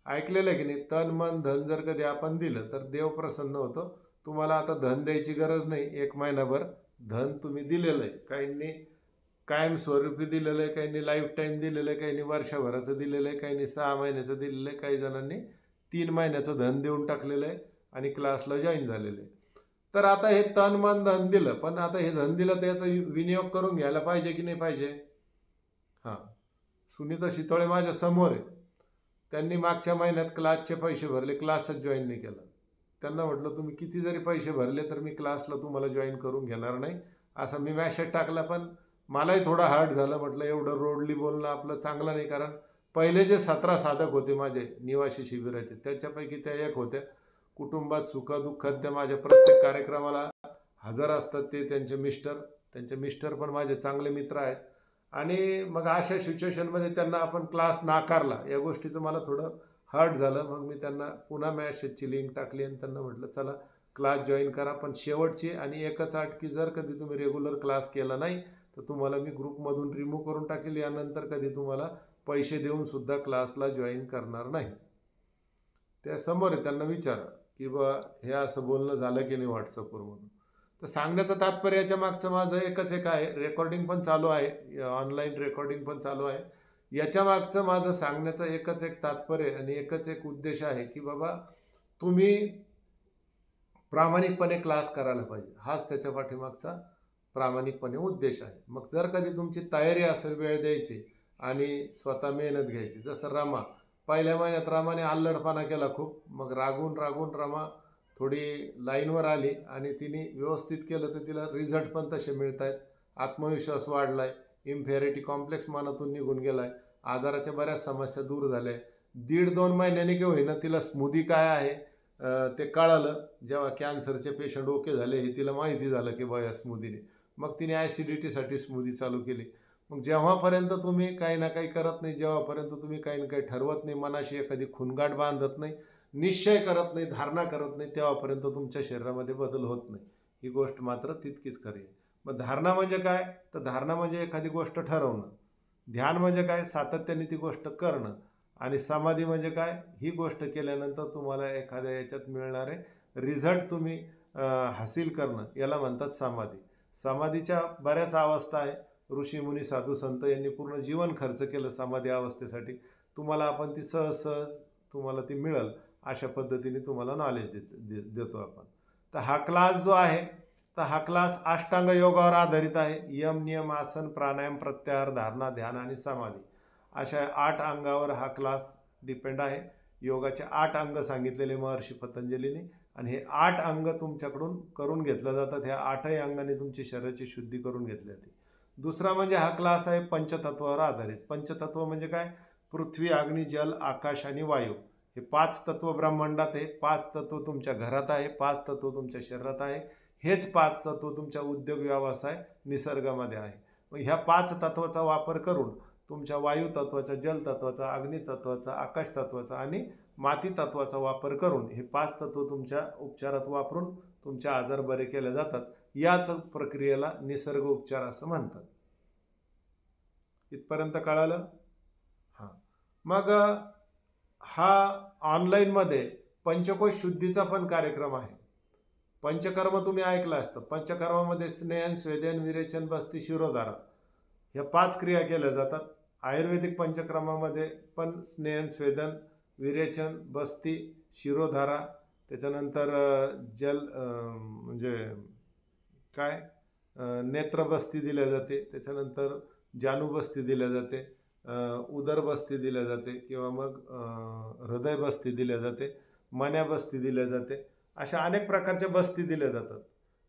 ऐकलेलं आहे की नाही? तन, मन, धन जर कधी आपण दिलं तर देव प्रसन्न होतो. तुम्हाला आता धन द्यायची गरज नाही. 1 महिनाभर धन तुम्ही दिलेलं आहे. काहींनी कायमस्वरूपी दिलेलं आहे, काहींनी लाईफ टाईम दिलेलं आहे, काहींनी वर्षभराचं दिलेलं आहे, काहींनी 6 महिन्याचं दिलेलं आहे, काही जणांनी 3 महिन्याचं धन देऊन टाकलेलं आहे आणि क्लासला जॉईन झालेलं आहे. तर आता हे तन, मन, धन दिलं, पण आता हे धन दिलं तर याचा विनियोग करून घ्यायला पाहिजे की नाही पाहिजे? हां, सुनीता शितोळे माझ्या समोर आहे. त्यांनी मागच्या महिन्यात क्लासचे पैसे भरले, क्लासच जॉईन नाही केला. त्यांना म्हटलं तुम्ही किती जरी पैसे भरले तर मी क्लासला तुम्हाला जॉईन करून घेणार नाही, असा मी मॅसेज टाकला. पण मलाही थोडं हार्ड झालं. म्हटलं एवढं रोडली बोलणं आपलं चांगलं नाही, कारण पहिले जे 17 साधक होते माझे निवासी शिबिराचे, त्याच्यापैकी त्या एक होत्या. कुटुंबात सुखदुःखात त्या माझ्या प्रत्येक कार्यक्रमाला हजर असतात. ते त्यांचे मिस्टर पण माझे चांगले मित्र आहेत. आणि मग अशा सिच्युएशनमध्ये त्यांना आपण क्लास नाकारला, या गोष्टीचं मला थोडं हर्ट झालं. मग मी त्यांना पुन्हा मॅसेजची लिंक टाकली आणि त्यांना म्हटलं चला क्लास जॉईन करा, पण शेवटची आणि एकच अट की जर कधी तुम्ही रेग्युलर क्लास केला नाही तर तुम्हाला मी ग्रुपमधून रिमूव्ह करून टाकेल. यानंतर कधी तुम्हाला पैसे देऊनसुद्धा क्लासला जॉईन करणार नाही. त्या समोर आहे, त्यांना विचारा की बा हे असं बोलणं झालं की नाही व्हॉट्सअपवर म्हणून. तर सांगण्याचं तात्पर्य याच्या मागचं माझं एकच एक आहे, रेकॉर्डिंग पण चालू आहे, ऑनलाईन रेकॉर्डिंग पण चालू आहे. याच्या मागचं माझं सांगण्याचं एकच एक तात्पर्य आणि एकच एक उद्देश आहे की बाबा तुम्ही प्रामाणिकपणे क्लास करायला पाहिजे, हाच त्याच्या पाठीमागचा प्रामाणिकपणे उद्देश आहे. मग जर कधी तुमची तयारी असेल वेळ द्यायची आणि स्वतः मेहनत घ्यायची, जसं रमा पहिल्या महिन्यात रमाने अल्लडपणा केला खूप, मग रागून रमा थोडी लाईनवर आली आणि तिने व्यवस्थित केलं तर तिला रिझल्ट पण तसे मिळत आहेत. आत्मविश्वास वाढला आहे, इन्फेरिटी कॉम्प्लेक्स मनातून निघून गेला आहे, आजाराच्या बऱ्याच समस्या दूर झाल्या आहे. 1.5-2 महिन्यांनी की होईना तिला स्मूदी काय आहे ते कळालं. जेव्हा कॅन्सरचे पेशंट ओके झाले हे तिला माहिती झालं की बा या स्मूदीने, मग तिने ॲसिडिटीसाठी स्मूदी चालू केली. मग जेव्हापर्यंत तुम्ही काही ना काही करत नाही, जेव्हापर्यंत तुम्ही काही ना काही ठरवत नाही, मनाशी एखादी खुणगाठ बांधत नाही, निश्चय करत नाही, धारणा करत नाही, तेव्हापर्यंत तुमच्या शरीरामध्ये बदल होत नाही. ही गोष्ट मात्र तितकीच खरी आहे. मग धारणा म्हणजे काय, तर धारणा म्हणजे एखादी गोष्ट ठरवणं. ध्यान म्हणजे काय, सातत्याने ती गोष्ट करणं. आणि समाधी म्हणजे काय, ही गोष्ट केल्यानंतर तुम्हाला एखाद्या याच्यात मिळणारे रिझल्ट तुम्ही हासिल करणं, याला म्हणतात समाधी. समाधीच्या बऱ्याच अवस्था आहे. ऋषीमुनी साधू संत यांनी पूर्ण जीवन खर्च केलं समाधी अवस्थेसाठी. तुम्हाला आपण ती सहज तुम्हाला ती मिळेल अशा पद्धतीने तुम्हाला नॉलेज देतो आपण. तर हा क्लास जो आहे, तर हा क्लास अष्टांग योगावर आधारित आहे. यम, नियम, आसन, प्राणायाम, प्रत्याहार, धारणा, ध्यान आणि समाधी अशा 8 अंगावर हा क्लास डिपेंड आहे. योगाचे 8 अंग सांगितलेले महर्षी पतंजलीने आणि हे 8 अंग तुमच्याकडून करून घेतलं जातात. ह्या 8ही अंगाने तुमची शरीराची शुद्धी करून घेतली जाते. दुसरा म्हणजे हा क्लास आहे पंचतत्वावर आधारित. पंचतत्व म्हणजे काय, पृथ्वी, अग्नी, जल, आकाश आणि वायू. हे 5 तत्व ब्रह्मांडात आहे. 5 तत्व तुमच्या घरात आहे, 5 तत्व तुमच्या शरीरात आहे. हेच 5 तत्व तुमच्या उद्योग व्यवसाय निसर्गामध्ये आहे. मग ह्या 5 तत्वाचा वापर करून तुमच्या वायू तत्वाचा, जल तत्वाचा, अग्नी तत्वाचा, आकाश तत्वाचा आणि माती तत्वाचा वापर करून हे 5 तत्व तुमच्या उपचारात वापरून तुमचे आजार बरे केले जातात. याच प्रक्रियेला निसर्ग उपचार असं म्हणतात. इथपर्यंत कळालं? हां. मग हा ऑनलाईनमध्ये पंचकोश शुद्धीचा पण कार्यक्रम आहे. पंचकर्म तुम्ही ऐकलं असतं. पंचकर्मामध्ये स्नेहन, स्वेदन, विरेचन, बस्ती, शिरोधारा ह्या 5 क्रिया केल्या जातात. आयुर्वेदिक पंचक्रमामध्ये पण स्नेहन, स्वेदन, विरेचन, बस्ती, शिरोधारा, त्याच्यानंतर जल म्हणजे काय नेत्रबस्ती दिल्या जाते, त्याच्यानंतर जानुबस्ती दिल्या जाते, उदरबस्ती दिल्या जाते किंवा मग हृदयबस्ती दिल्या जाते, मन्याबस्ती दिल्या जाते. अशा अनेक प्रकारच्या बस्ती दिल्या जातात.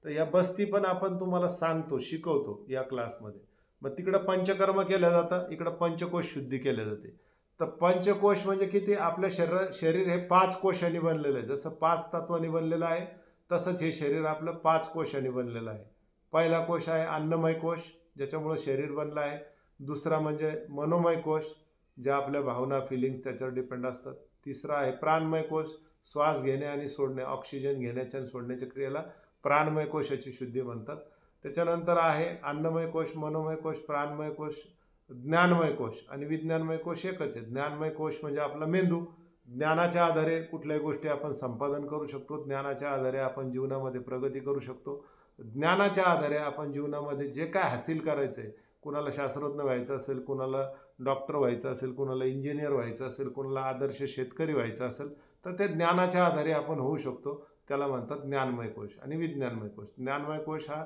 तर या बस्ती पण आपण तुम्हाला सांगतो, शिकवतो या क्लासमध्ये. मग तिकडं पंचकर्म केलं जातं, इकडं पंचकोश शुद्धी केल्या जाते. तर पंचकोश म्हणजे किती, आपल्या शरीर हे 5 कोशांनी बनलेलं आहे. जसं 5 तत्वांनी बनलेलं आहे तसंच हे शरीर आपलं 5 कोशांनी बनलेलं आहे. पहिला कोश आहे अन्नमय कोश, ज्याच्यामुळं शरीर बनलं आहे. दुसरा म्हणजे मनोमय कोश, ज्या आपल्या भावना, फिलिंग्स त्याच्यावर डिपेंड असतात. तिसरा आहे प्राणमय कोश, श्वास घेणे आणि सोडणे, ऑक्सिजन घेण्याच्या आणि सोडण्याच्या क्रियेला प्राणमय कोशाची शुद्धी म्हणतात. त्याच्यानंतर आहे अन्नमय कोश, मनोमय कोश, प्राणमय कोश, ज्ञानमय कोश आणि विज्ञानमय कोश एकच आहे. ज्ञानमय कोश म्हणजे आपला मेंदू. ज्ञानाच्या आधारे कुठल्याही गोष्टी आपण संपादन करू शकतो. ज्ञानाच्या आधारे आपण जीवनामध्ये प्रगती करू शकतो. ज्ञानाच्या आधारे आपण जीवनामध्ये जे काय हासिल करायचं आहे, कुणाला शास्त्रज्ञ व्हायचं असेल, कुणाला डॉक्टर व्हायचं असेल, कुणाला इंजिनियर व्हायचं असेल, कुणाला आदर्श शेतकरी व्हायचं असेल, तर ते ज्ञानाच्या आधारे आपण होऊ शकतो. त्याला म्हणतात ज्ञानमय कोश आणि विज्ञानमय कोश. ज्ञानमय कोश हा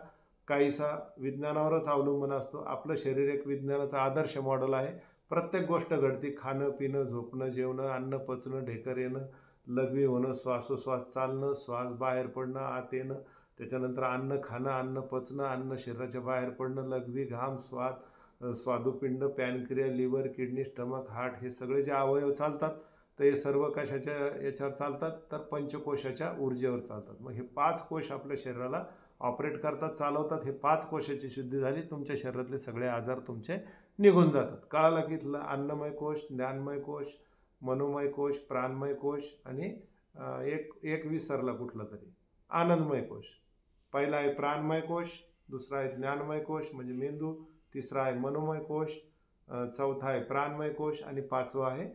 काहीसा विज्ञानावरच अवलंबून असतो. आपलं शरीर एक विज्ञानाचं आदर्श मॉडेल आहे. प्रत्येक गोष्ट घडते, खाणं, पिणं, झोपणं, जेवणं, अन्न पचणं, ढेकर येणं, लघवी होणं, श्वासोश्वास चालणं, श्वास बाहेर पडणं, आत येणं, त्याच्यानंतर अन्न खाणं, अन्न पचणं, अन्न शरीराच्या बाहेर पडणं, लघवी, घाम, स्वादुपिंड, pancreas, liver, kidney, stomach, heart हे सगळे जे अवयव चालतात तर हे सर्व कशाच्या याच्यावर चालतात, तर पंचकोशाच्या ऊर्जेवर चालतात. मग हे 5 कोश आपल्या शरीराला ऑपरेट करतात, चालवतात. हे 5 कोशाची शुद्धी झाली, तुमच्या शरीरातले सगळे आजार तुमचे निघून जातात. कळालं की इथलं अन्नमय कोश, ज्ञानमय कोश, मनोमय कोश, प्राणमय कोश आणि एक विसरला कुठला तरी, आनंदमय कोश. पहिला आहे प्राणमय कोश, दुसरा आहे ज्ञानमय कोश म्हणजे मेंदू, तिसरा आहे मनोमय कोश, चौथा आहे प्राणमय कोश आणि 5वा आहे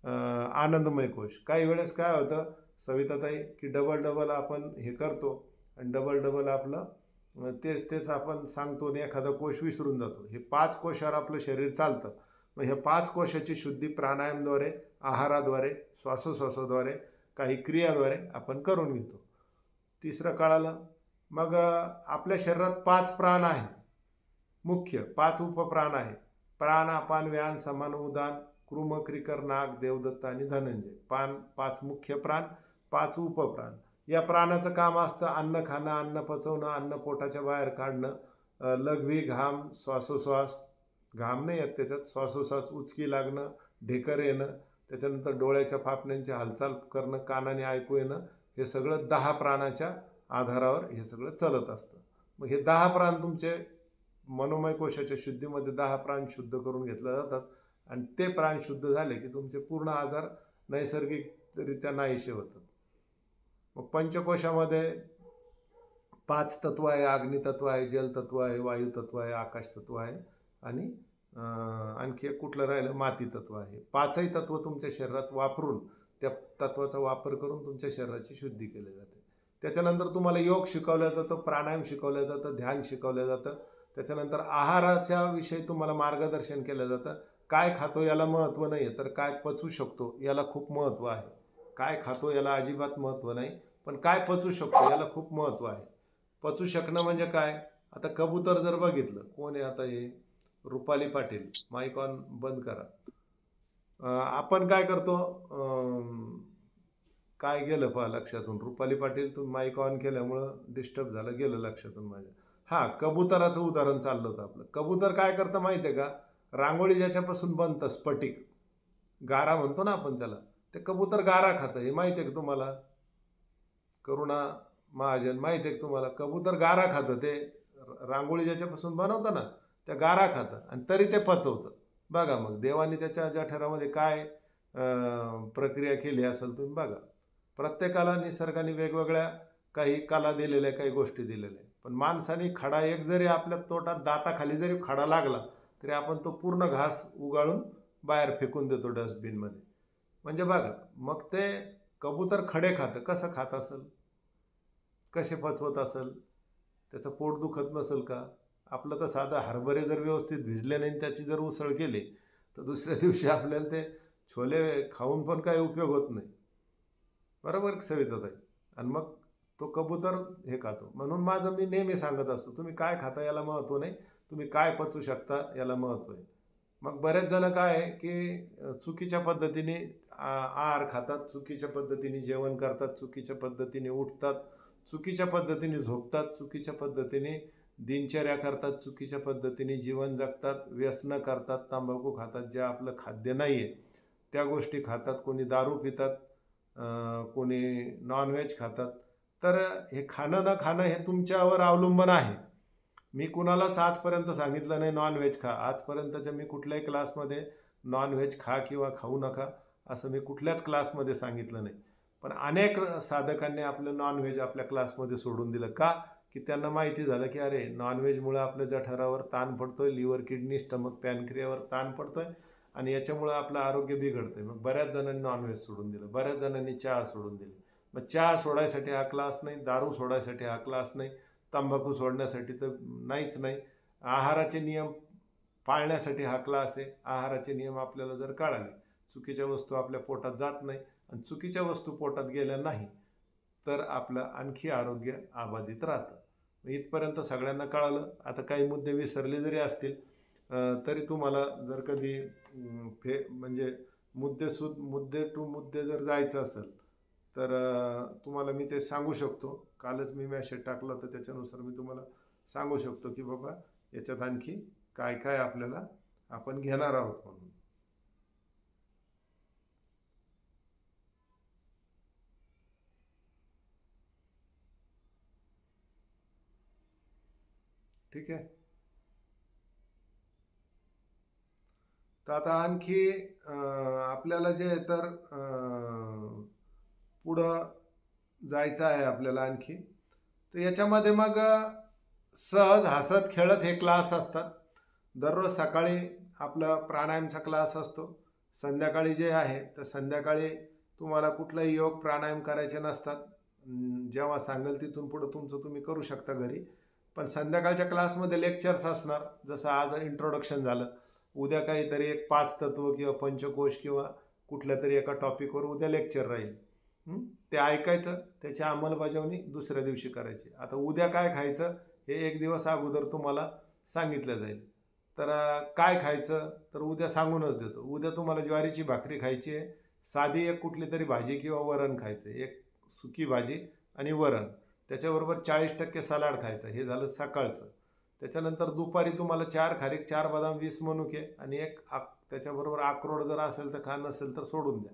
आनंदमय कोश. काही वेळेस काय होतं सविताताई की डबल आपण हे करतो आणि डबल आपलं तेच आपण सांगतो आणि एखादा कोश विसरून जातो. हे 5 कोशावर आपलं शरीर चालतं. मग ह्या 5 कोशाची शुद्धी प्राणायामद्वारे, आहाराद्वारे, श्वासोश्वासाद्वारे, काही क्रियाद्वारे आपण करून घेतो. तिसरं कळालं. मग आपल्या शरीरात 5 प्राण आहे, मुख्य 5 उपप्राण आहे. प्राण, अपान, व्यान, समान, उदान, कृम, क्रिकर, नाग, देवदत्त आणि धनंजय. 5 मुख्य प्राण, 5 उपप्राण. या प्राणाचं काम असतं अन्न खाणं, अन्न पचवणं, अन्न पोटाच्या बाहेर काढणं, लघवी, घाम, श्वासोश्वास, घाम नाही येत त्याच्यात, श्वासोश्वास, उचकी लागणं, ढेकर येणं, त्याच्यानंतर डोळ्याच्या पापण्यांची हालचाल करणं, कानाने ऐकू येणं, हे सगळं 10 प्राणाच्या आधारावर हे सगळं चालत असतं. मग हे 10 प्राण तुमचे मनोमय कोशाच्या शुद्धीमध्ये 10 प्राण शुद्ध करून घेतले जातात आणि ते प्राण शुद्ध झाले की तुमचे पूर्ण आजार नैसर्गिकरित्या नाहीसे होतात. मग पंचकोशामध्ये 5 तत्व आहे. अग्नितत्व आहे, जलतत्व आहे, वायुतत्व आहे, आकाशतत्व आहे आणि आणखी एक कुठलं राहिलं, माती तत्व आहे. 5ही तत्व तुमच्या शरीरात वापरून त्या तत्वाचा वापर करून तुमच्या शरीराची शुद्धी केली जाते. त्याच्यानंतर तुम्हाला योग शिकवलं जातं, प्राणायाम शिकवलं जातं, ध्यान शिकवलं जातं. त्याच्यानंतर आहाराच्या विषयी तुम्हाला मार्गदर्शन केलं जातं. काय खातो याला महत्त्व नाही आहे, तर काय पचू शकतो याला खूप महत्त्व आहे. काय खातो याला अजिबात महत्त्व नाही, पण काय पचू शकतो याला खूप महत्त्व आहे. पचू शकणं म्हणजे काय, आता कबूतर जर बघितलं, कोण आहे आता हे, रुपाली पाटील, माईक ऑन बंद करा. आपण काय करतो, काय गेलं पहा लक्षातून, रुपाली पाटील तुम्ही माईक ऑन केल्यामुळं डिस्टर्ब झालं, गेलं लक्षातून माझ्या. हां, कबुतराचं उदाहरण चाललं होतं आपलं. कबूतर काय करतं माहिती आहे का, रांगोळी ज्याच्यापासून बनतं, स्फटिक, गारा म्हणतो ना आपण त्याला, ते कबूतर गारा खातं. हे माहिती आहे का तुम्हाला, करुणा महाजन, माहिती आहे का तुम्हाला, कबूतर गारा खातं. ते रांगोळी ज्याच्यापासून बनवतं ना त्या गारा खातं आणि तरी ते पचवतं. बघा मग देवाने त्याच्या जठरामध्ये काय प्रक्रिया केली असेल तुम्ही बघा. प्रत्येकाला निसर्गाने वेगवेगळ्या काही कला दिलेल्या, काही गोष्टी दिलेल्या. पण माणसाने खडा एक जरी आपल्या तोटात दाताखाली जरी खडा लागला तरी आपण तो पूर्ण घास उगाळून बाहेर फेकून देतो डस्टबिनमध्ये. म्हणजे बघा मग ते कबूतर खडे खातं, कसं खात असेल, कसे पचवत असेल, त्याचं पोट दुखत नसेल का. आपलं तर साधं हरभरे जर व्यवस्थित भिजले नाही त्याची जर उसळ केली तर दुसऱ्या दिवशी आपल्याला ते छोले खाऊन पण काही उपयोग होत नाही. बरोबर सविताताई. आणि मग तो कबूतर हे खातो. म्हणून मी नेहमी सांगत असतो, तुम्ही काय खाता याला महत्त्व नाही, तुम्ही काय पचवू शकता याला महत्त्व आहे. मग बरेच जण काय आहे की चुकीच्या पद्धतीने आहार खातात, चुकीच्या पद्धतीने जेवण करतात, चुकीच्या पद्धतीने उठतात, चुकीच्या पद्धतीने झोपतात, चुकीच्या पद्धतीने दिनचर्या करतात, चुकीच्या पद्धतीने जीवन जगतात, व्यसनं करतात, तंबाखू खातात, जे आपलं खाद्य नाही आहे त्या गोष्टी खातात, कोणी दारू पितात, कोणी नॉनव्हेज खातात. तर हे खाणं न खाणं हे तुमच्यावर अवलंबून आहे. मी कुणालाच आजपर्यंत सांगितलं नाही नॉनव्हेज खा. आजपर्यंतच्या मी कुठल्याही क्लासमध्ये नॉनव्हेज खा किंवा खाऊ नका असं मी कुठल्याच क्लासमध्ये सांगितलं नाही. पण अनेक साधकांनी आपलं नॉनव्हेज आपल्या क्लासमध्ये सोडून दिलं. का की त्यांना माहिती झालं की अरे नॉनव्हेजमुळं आपल्या जठरावर ताण पडतोय, लिव्हर, किडनी, स्टमक, पॅनक्रियावर ताण पडतोय आणि याच्यामुळं आपलं आरोग्य बिघडतंय. मग बऱ्याच जणांनी नॉनव्हेज सोडून दिलं, बऱ्याच जणांनी चहा सोडून दिली. मग चहा सोडायसाठी हा क्लास नाही, दारू सोडायसाठी हा क्लास नाही, तंबाखू सोडण्यासाठी तर नाहीच नाही. आहाराचे नियम पाळण्यासाठी हा क्लास आहे. आहाराचे नियम आपल्याला जर कळाले, चुकीच्या वस्तू आपल्या पोटात जात नाही आणि चुकीच्या वस्तू पोटात गेल्या नाही तर आपलं आणखी आरोग्य अबाधित राहतं. इथपर्यंत सगळ्यांना कळालं. आता काही मुद्दे विसरले जरी असतील तरी तुम्हाला जर कधी म्हणजे मुद्दे टू मुद्दे जर जायचं असेल तर तुम्हाला मी ते सांगू शकतो. कालच मी मेसेज टाकला होता, त्याच्यानुसार मी तुम्हाला सांगू शकतो की बाबा याच्यात आणखी काय काय आपल्याला आपण घेणार आहोत म्हणून. ठीक आहे. तर आता आणखी आपल्याला जे आहे तर पुढं जायचं आहे आपल्याला आणखी. तर याच्यामध्ये मग सहज हसत खेळत हे क्लास असतात. दररोज सकाळी आपला प्राणायामचा क्लास असतो. संध्याकाळी जे आहे तर संध्याकाळी तुम्हाला कुठलाही योग प्राणायाम करायचे नसतात. जेव्हा सांगेल तिथून पुढं तुमचं तुम्ही करू शकता घरी. पण संध्याकाळच्या क्लासमध्ये लेक्चर्स असणार. जसं आज इंट्रोडक्शन झालं, उद्या काहीतरी एक 5 तत्व किंवा पंचकोश किंवा कुठल्या तरी एका टॉपिकवर उद्या लेक्चर राहील. ते ऐकायचं, त्याची अंमलबजावणी दुसऱ्या दिवशी करायची. आता उद्या काय खायचं हे एक दिवस अगोदर तुम्हाला सांगितलं जाईल. तर काय खायचं तर उद्या सांगूनच देतो. उद्या तुम्हाला ज्वारीची भाकरी खायची आहे, साधी एक कुठली तरी भाजी किंवा वरण खायचं, एक सुकी भाजी आणि वरण, त्याच्याबरोबर 40% सलाड खायचं. हे झालं सकाळचं. त्याच्यानंतर दुपारी तुम्हाला 4 खारीक, 4 बदाम, 20 मनुके आणि एक त्याच्याबरोबर अक्रोड जर असेल तर खा, नसेल तर सोडून द्या.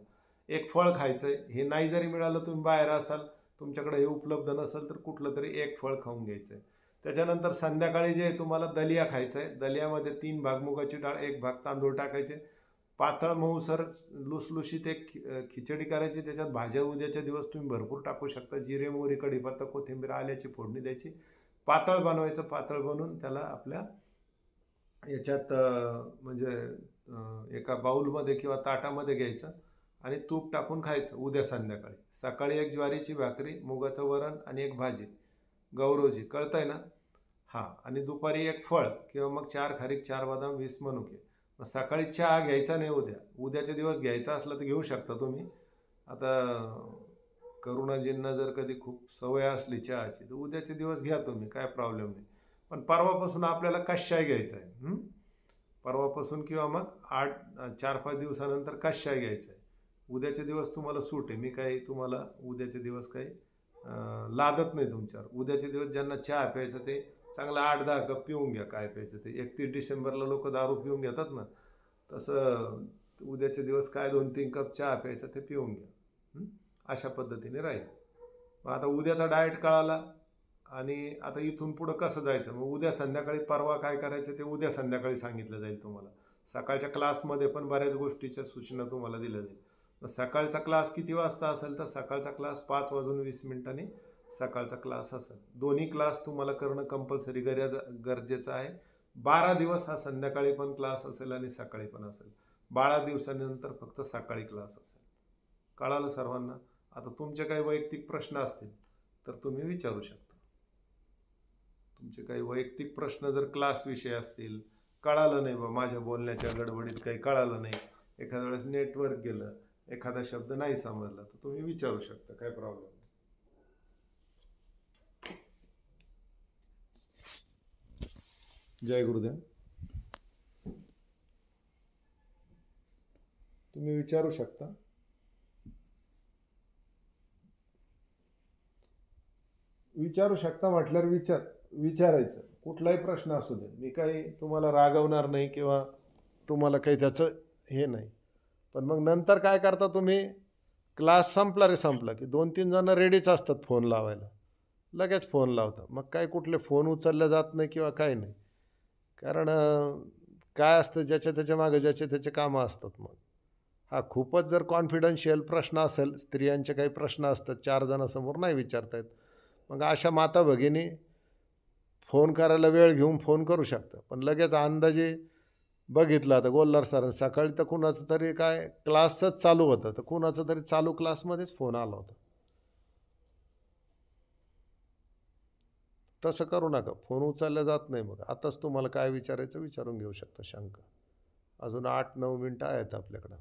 एक फळ खायचं आहे. हे नाही जरी मिळालं, तुम्ही बाहेर असाल, तुमच्याकडे हे उपलब्ध नसेल तर कुठलं तरी एक फळ खाऊन घ्यायचं आहे. त्याच्यानंतर संध्याकाळी जे तुम्हाला दलिया खायचं आहे. दलियामध्ये 3 भाग मुगाची डाळ, 1 भाग तांदूळ टाकायचे. पातळ मऊसर लुसलुशीत एक खिचडी करायची. त्याच्यात भाज्या उद्याच्या दिवस तुम्ही भरपूर टाकू शकता. जिरे, मोहरी, कढीपत्ता, कोथिंबीर, आल्याची फोडणी द्यायची. पातळ बनवायचं. पातळ बनवून त्याला आपल्या याच्यात म्हणजे एका बाउलमध्ये किंवा ताटामध्ये घ्यायचं आणि तूप टाकून खायचं उद्या संध्याकाळी. सकाळी एक ज्वारीची भाकरी, मुगाचं वरण आणि एक भाजी, गौरवजी, कळतंय ना? हां. आणि दुपारी एक फळ किंवा मग 4 खारीक, 4 बदाम, 20 मनुके. मग सकाळी चहा घ्यायचा नाही उद्या. उद्याचे दिवस घ्यायचा असला तर घेऊ शकता तुम्ही. आता करुणाजींना जर कधी खूप सवय असली चहाची तर उद्याचे दिवस घ्या तुम्ही, काय प्रॉब्लेम नाही. पण परवापासून आपल्याला कशाय घ्यायचा आहे. परवापासून किंवा मग 4-5 दिवसानंतर कशाय घ्यायचा आहे. उद्याचे दिवस तुम्हाला सूट आहे. मी काही तुम्हाला उद्याचे दिवस काही लादत नाही तुमच्यावर. उद्याचे दिवस ज्यांना चहा प्यायचं ते चांगला 8-10 कप पिऊन घ्या. काय प्यायचं ते. 31 डिसेंबरला लोक दारू पिऊन घेतात ना, तसं उद्याचे दिवस काय 2-3 कप चहा प्यायचं ते पिऊन घ्या. अशा पद्धतीने राहील. मग आता उद्याचा डाएट कळाला आणि आता इथून पुढं कसं जायचं. मग उद्या संध्याकाळी परवा काय करायचं ते उद्या संध्याकाळी सांगितलं जाईल तुम्हाला. सकाळच्या क्लासमध्ये पण बऱ्याच गोष्टीच्या सूचना तुम्हाला दिल्या जाईल. मग सकाळचा क्लास किती वाजता असेल तर सकाळचा क्लास 5:20 सकाळचा क्लास असेल. दोन्ही क्लास तुम्हाला करणं कंपल्सरी गरजेचं आहे. 12 दिवस हा संध्याकाळी पण क्लास असेल आणि सकाळी पण असेल. 12 दिवसानंतर फक्त सकाळी क्लास असेल. कळालं सर्वांना? आता तुमचे काही वैयक्तिक प्रश्न असतील तर तुम्ही विचारू शकता. तुमचे काही वैयक्तिक प्रश्न जर क्लासविषयी असतील, कळालं नाही बा माझ्या बोलण्याच्या गडबडीत काही कळालं नाही, एखाद्या वेळेस नेटवर्क गेलं, एखादा शब्द नाही समजला तर तुम्ही विचारू शकता, काय प्रॉब्लेम नाही. जय गुरुदेव. तुम्ही विचारू शकता. विचारू शकता म्हटल्यावर विचारायचं. कुठलाही प्रश्न असू दे. मी काही तुम्हाला रागवणार नाही किंवा तुम्हाला काही त्याचं हे नाही. पण मग नंतर काय करता तुम्ही, क्लास संपला की 2-3 जण रेडीच असतात फोन लावायला. लगेच फोन लावता. मग काय कुठले फोन उचलले जात नाही किंवा काही नाही. कारण काय असतं, ज्याच्या त्याच्या मागे ज्याचे त्याचे कामं असतात. मग हा खूपच जर कॉन्फिडन्शियल प्रश्न असेल, स्त्रियांचे काही प्रश्न असतात 4 जणांसमोर नाही विचारता येत, मग अशा माता भगिनी फोन करायला वेळ घेऊन फोन करू शकता. पण लगेच अंदाजे बघितलं आता गोल्हार सर सकाळी तर कुणाचं तरी काय क्लासच चालू होतं, तर कुणाचं तरी चालू क्लासमध्येच फोन आला होता. तसं करू नका. फोन उचलला जात नाही. मग आताच तुम्हाला काय विचारायचं विचारून घेऊ शकता शंका. अजून 8-9 मिनटं आहेत आपल्याकडं.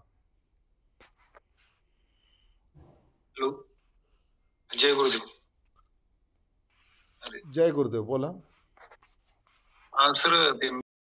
हॅलो, जय गुरुदेव. जय गुरुदेव, बोला. सर ते